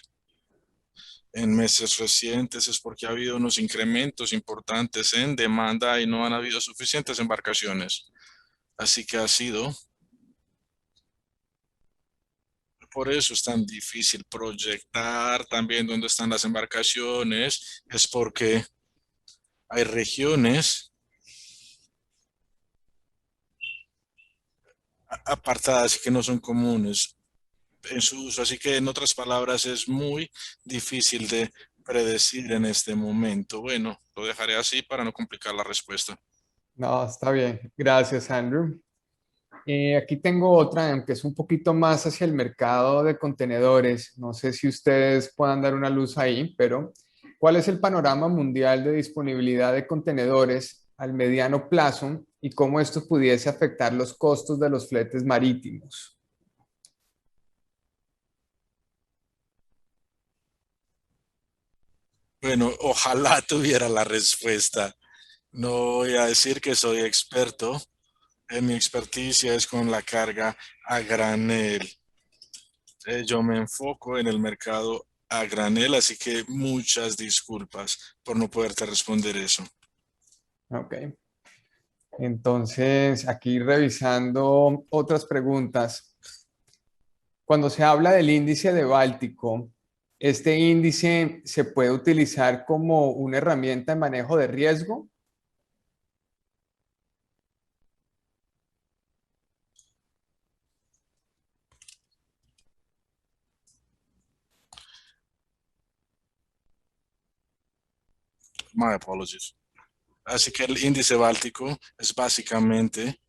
en meses recientes es porque ha habido unos incrementos importantes en demanda y no han habido suficientes embarcaciones. Así que ha sido, por eso es tan difícil proyectar también dónde están las embarcaciones, es porque hay regiones apartadas que no son comunes en su uso. Así que en otras palabras es muy difícil de predecir en este momento. Bueno, lo dejaré así para no complicar la respuesta. No, está bien. Gracias, Andrew. Aquí tengo otra que es un poquito más hacia el mercado de contenedores. No sé si ustedes puedan dar una luz ahí, pero ¿cuál es el panorama mundial de disponibilidad de contenedores al mediano plazo y cómo esto pudiese afectar los costos de los fletes marítimos? Bueno, ojalá tuviera la respuesta. No voy a decir que soy experto. Mi experticia es con la carga a granel. Yo me enfoco en el mercado a granel, así que muchas disculpas por no poderte responder eso. Ok. Entonces, aquí revisando otras preguntas. Cuando se habla del índice de Báltico, ¿este índice se puede utilizar como una herramienta de manejo de riesgo? My apologies. Así que el índice báltico es básicamente,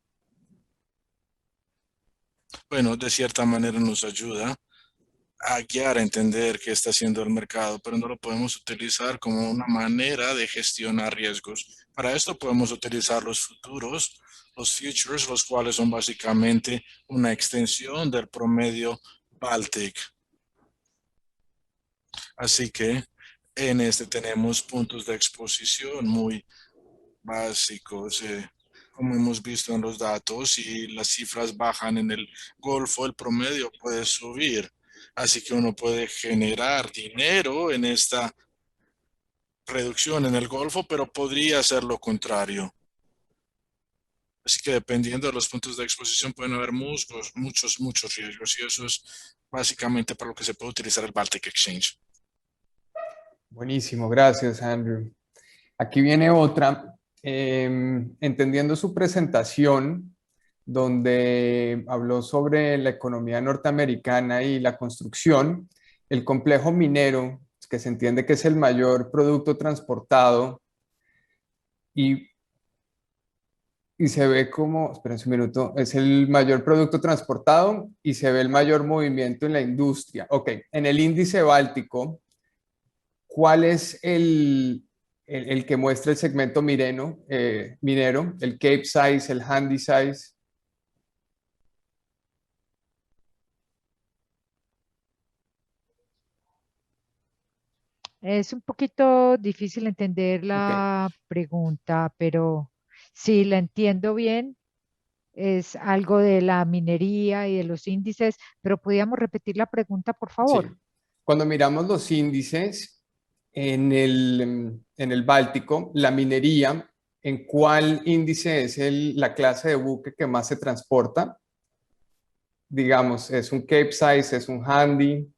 bueno, de cierta manera nos ayuda a guiar a entender qué está haciendo el mercado, pero no lo podemos utilizar como una manera de gestionar riesgos. Para esto podemos utilizar los futuros, los futures, los cuales son básicamente una extensión del promedio Baltic. Así que en este tenemos puntos de exposición muy básicos, como hemos visto en los datos, y las cifras bajan en el Golfo, el promedio puede subir. Así que uno puede generar dinero en esta reducción en el Golfo, pero podría ser lo contrario. Así que dependiendo de los puntos de exposición pueden haber muchos riesgos, y eso es básicamente para lo que se puede utilizar el Baltic Exchange. Buenísimo, gracias, Andrew. Aquí viene otra. Entendiendo su presentación, donde habló sobre la economía norteamericana y la construcción, el complejo minero, que se entiende que es el mayor producto transportado y, y se ve como, esperen un minuto, es el mayor producto transportado y se ve el mayor movimiento en la industria. Ok, en el índice báltico, ¿cuál es el que muestra el segmento minero, el Cape Size, el Handy Size? Es un poquito difícil entender Ok, la pregunta, pero si la entiendo bien, es algo de la minería y de los índices, pero podríamos repetir la pregunta, por sí. favor. Cuando miramos los índices en el Báltico, la minería, ¿en cuál índice es la clase de buque que más se transporta? Digamos, ¿es un Cape Size, es un Handy?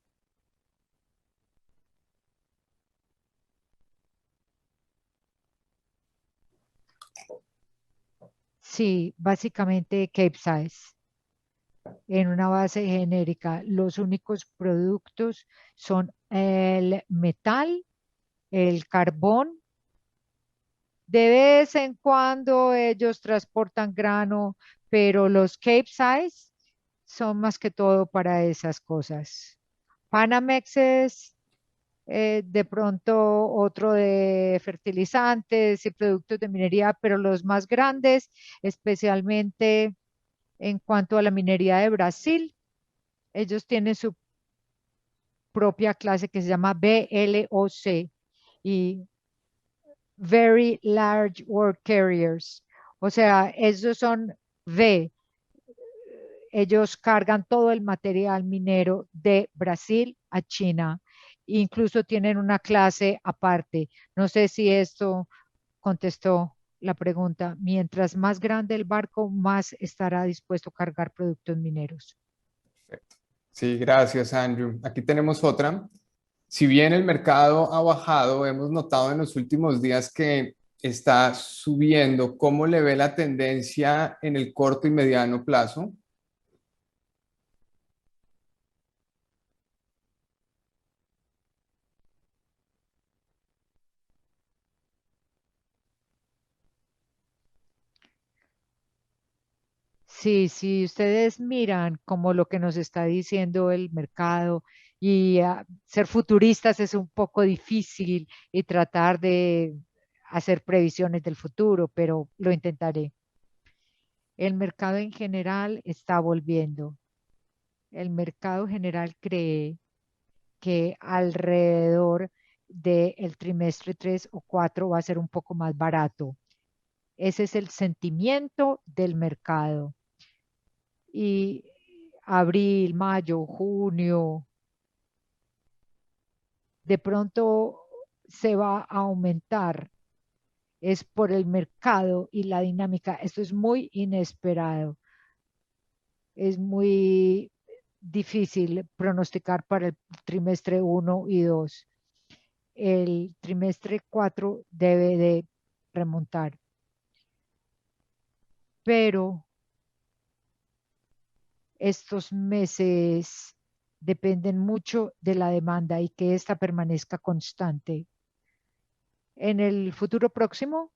Sí, básicamente Cape Size. En una base genérica, los únicos productos son el metal, el carbón. De vez en cuando ellos transportan grano, pero los Cape Size son más que todo para esas cosas. Panamexes, de pronto otro de fertilizantes y productos de minería, pero los más grandes, especialmente en cuanto a la minería de Brasil, ellos tienen su propia clase que se llama BLOC y Very Large World Carriers. O sea, esos son V. Ellos cargan todo el material minero de Brasil a China. Incluso tienen una clase aparte. No sé si esto contestó la pregunta. Mientras más grande el barco, más estará dispuesto a cargar productos mineros. Perfecto. Sí, gracias, Andrew. Aquí tenemos otra. Si bien el mercado ha bajado, hemos notado en los últimos días que está subiendo. ¿Cómo le ve la tendencia en el corto y mediano plazo? Sí, si ustedes miran como lo que nos está diciendo el mercado y ser futuristas es un poco difícil y tratar de hacer previsiones del futuro, pero lo intentaré. El mercado en general está volviendo. El mercado general cree que alrededor del trimestre 3 o 4 va a ser un poco más barato. Ese es el sentimiento del mercado. Y abril, mayo, junio, de pronto se va a aumentar. Es por el mercado y la dinámica. Esto es muy inesperado. Es muy difícil pronosticar para el trimestre 1 y 2. El trimestre 4 debe de remontar. Pero estos meses dependen mucho de la demanda y que ésta permanezca constante. En el futuro próximo,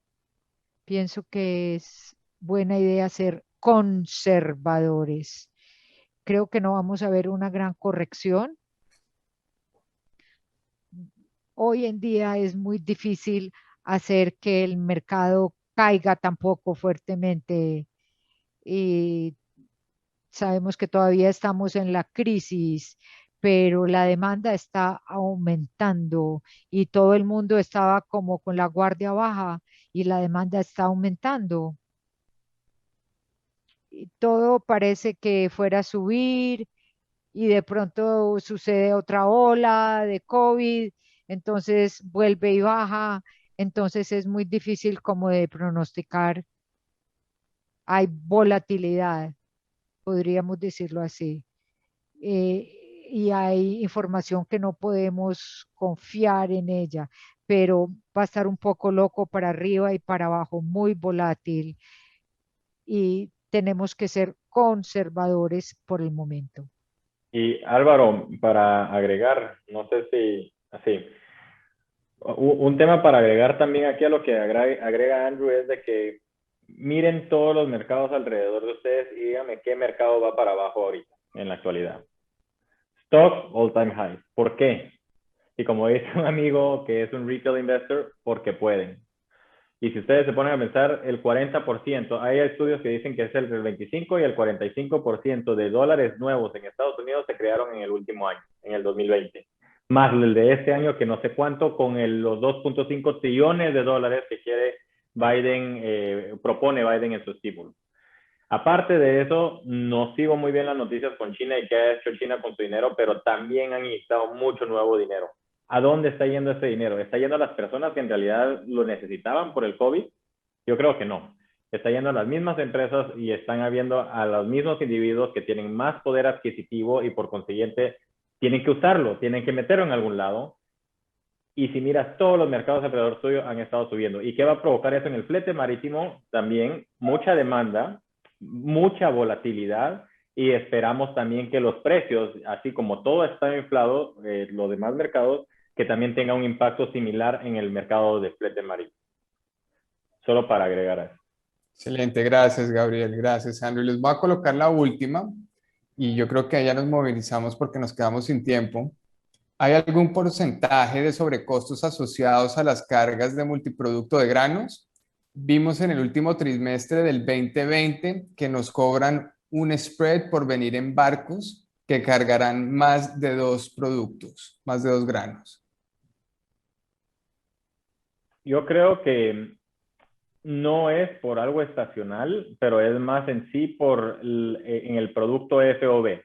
pienso que es buena idea ser conservadores. Creo que no vamos a ver una gran corrección. Hoy en día es muy difícil hacer que el mercado caiga tampoco fuertemente y sabemos que todavía estamos en la crisis, pero la demanda está aumentando y todo el mundo estaba como con la guardia baja y la demanda está aumentando. Y todo parece que fuera a subir y de pronto sucede otra ola de COVID, entonces vuelve y baja, entonces es muy difícil como de pronosticar. Hay volatilidad, podríamos decirlo así. Y hay información que no podemos confiar en ella, pero va a estar un poco loco para arriba y para abajo, muy volátil y tenemos que ser conservadores por el momento. Y Álvaro, para agregar, no sé si así, un tema para agregar también aquí a lo que agrega Andrew es de que miren todos los mercados alrededor de ustedes y díganme qué mercado va para abajo ahorita, en la actualidad. Stock all time high. ¿Por qué? Y como dice un amigo que es un retail investor, porque pueden. Y si ustedes se ponen a pensar, el 40%, hay estudios que dicen que es el 25 y el 45% de dólares nuevos en Estados Unidos se crearon en el último año, en el 2020. Más el de este año, que no sé cuánto, con los 2.5 trillones de dólares que quiere Biden, propone Biden en su estímulo. Aparte de eso, no sigo muy bien las noticias con China y qué ha hecho China con su dinero, pero también han inyectado mucho nuevo dinero. ¿A dónde está yendo ese dinero? ¿Está yendo a las personas que en realidad lo necesitaban por el COVID? Yo creo que no. Está yendo a las mismas empresas y están habiendo a los mismos individuos que tienen más poder adquisitivo y por consiguiente tienen que usarlo, tienen que meterlo en algún lado. Y si miras, todos los mercados alrededor tuyo han estado subiendo. ¿Y qué va a provocar eso en el flete marítimo? También mucha demanda, mucha volatilidad y esperamos también que los precios, así como todo está inflado, los demás mercados, que también tenga un impacto similar en el mercado de flete marítimo. Solo para agregar a eso. Excelente, gracias Gabriel, gracias Andrew. Les voy a colocar la última y yo creo que ahí ya nos movilizamos porque nos quedamos sin tiempo. ¿Hay algún porcentaje de sobrecostos asociados a las cargas de multiproducto de granos? Vimos en el último trimestre del 2020 que nos cobran un spread por venir en barcos que cargarán más de 2 productos, más de 2 granos. Yo creo que no es por algo estacional, pero es más en sí en el producto FOB.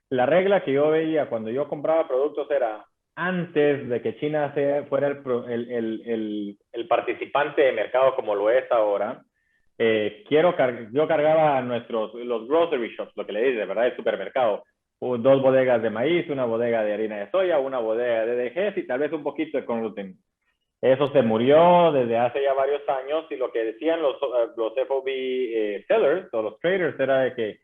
La regla que yo veía cuando yo compraba productos era antes de que China fuera el participante de mercado como lo es ahora. Yo cargaba los grocery shops, lo que le dice, ¿verdad? El supermercado. 2 bodegas de maíz, una bodega de harina de soya, una bodega de DDGs y tal vez un poquito de gluten. Eso se murió desde hace ya varios años y lo que decían los FOB sellers o los traders era de que,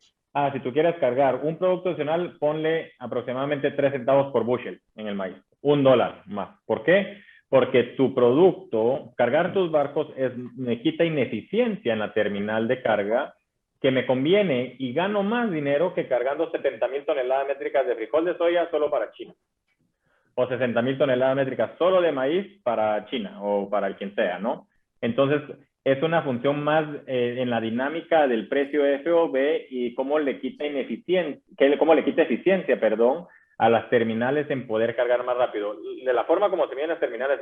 si tú quieres cargar un producto adicional, ponle aproximadamente 3 centavos por bushel en el maíz, $1 más. ¿Por qué? Porque tu producto, cargar tus barcos, me quita ineficiencia en la terminal de carga que me conviene y gano más dinero que cargando 70,000 toneladas métricas de frijol de soya solo para China. O 60,000 toneladas métricas solo de maíz para China o para el quien sea, ¿no? Entonces, es una función más en la dinámica del precio FOB y cómo le quita eficiencia, a las terminales en poder cargar más rápido. De la forma como se miden las terminales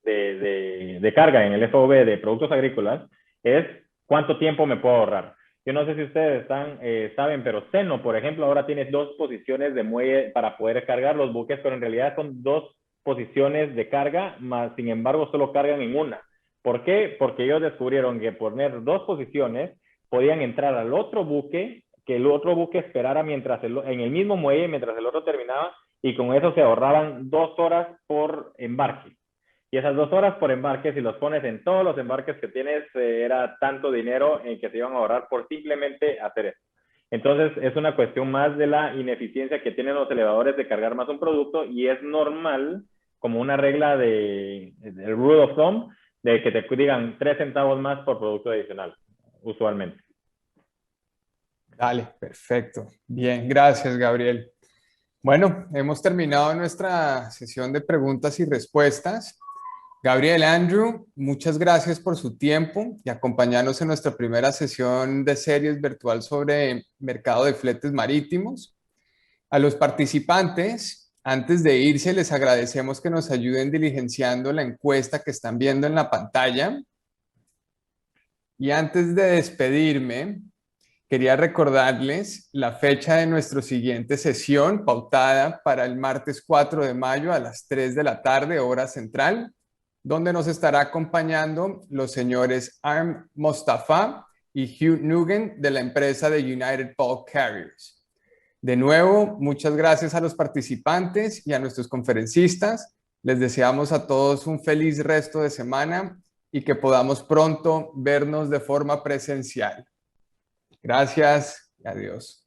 de carga en el FOB de productos agrícolas es cuánto tiempo me puedo ahorrar. Yo no sé si ustedes saben, pero Seno, por ejemplo, ahora tiene 2 posiciones de muelle para poder cargar los buques, pero en realidad son 2 posiciones de carga, más sin embargo solo cargan en una. ¿Por qué? Porque ellos descubrieron que poner 2 posiciones podían entrar al otro buque, que el otro buque esperara en el mismo muelle mientras el otro terminaba, y con eso se ahorraban 2 horas por embarque. Y esas 2 horas por embarque, si los pones en todos los embarques que tienes, era tanto dinero en que se iban a ahorrar por simplemente hacer eso. Entonces, es una cuestión más de la ineficiencia que tienen los elevadores de cargar más un producto y es normal como una regla de rule of thumb, de que te digan 3 centavos más por producto adicional, usualmente. Dale, perfecto. Bien, gracias, Gabriel. Bueno, hemos terminado nuestra sesión de preguntas y respuestas. Gabriel, Andrew, muchas gracias por su tiempo y acompañarnos en nuestra primera sesión de series virtual sobre mercado de fletes marítimos. A los participantes, antes de irse, les agradecemos que nos ayuden diligenciando la encuesta que están viendo en la pantalla. Y antes de despedirme, quería recordarles la fecha de nuestra siguiente sesión, pautada para el martes 4 de mayo a las 3 de la tarde, hora central, donde nos estará acompañando los señores Arm Mostafa y Hugh Nugent de la empresa de United Bulk Carriers. De nuevo, muchas gracias a los participantes y a nuestros conferencistas. Les deseamos a todos un feliz resto de semana y que podamos pronto vernos de forma presencial. Gracias y adiós.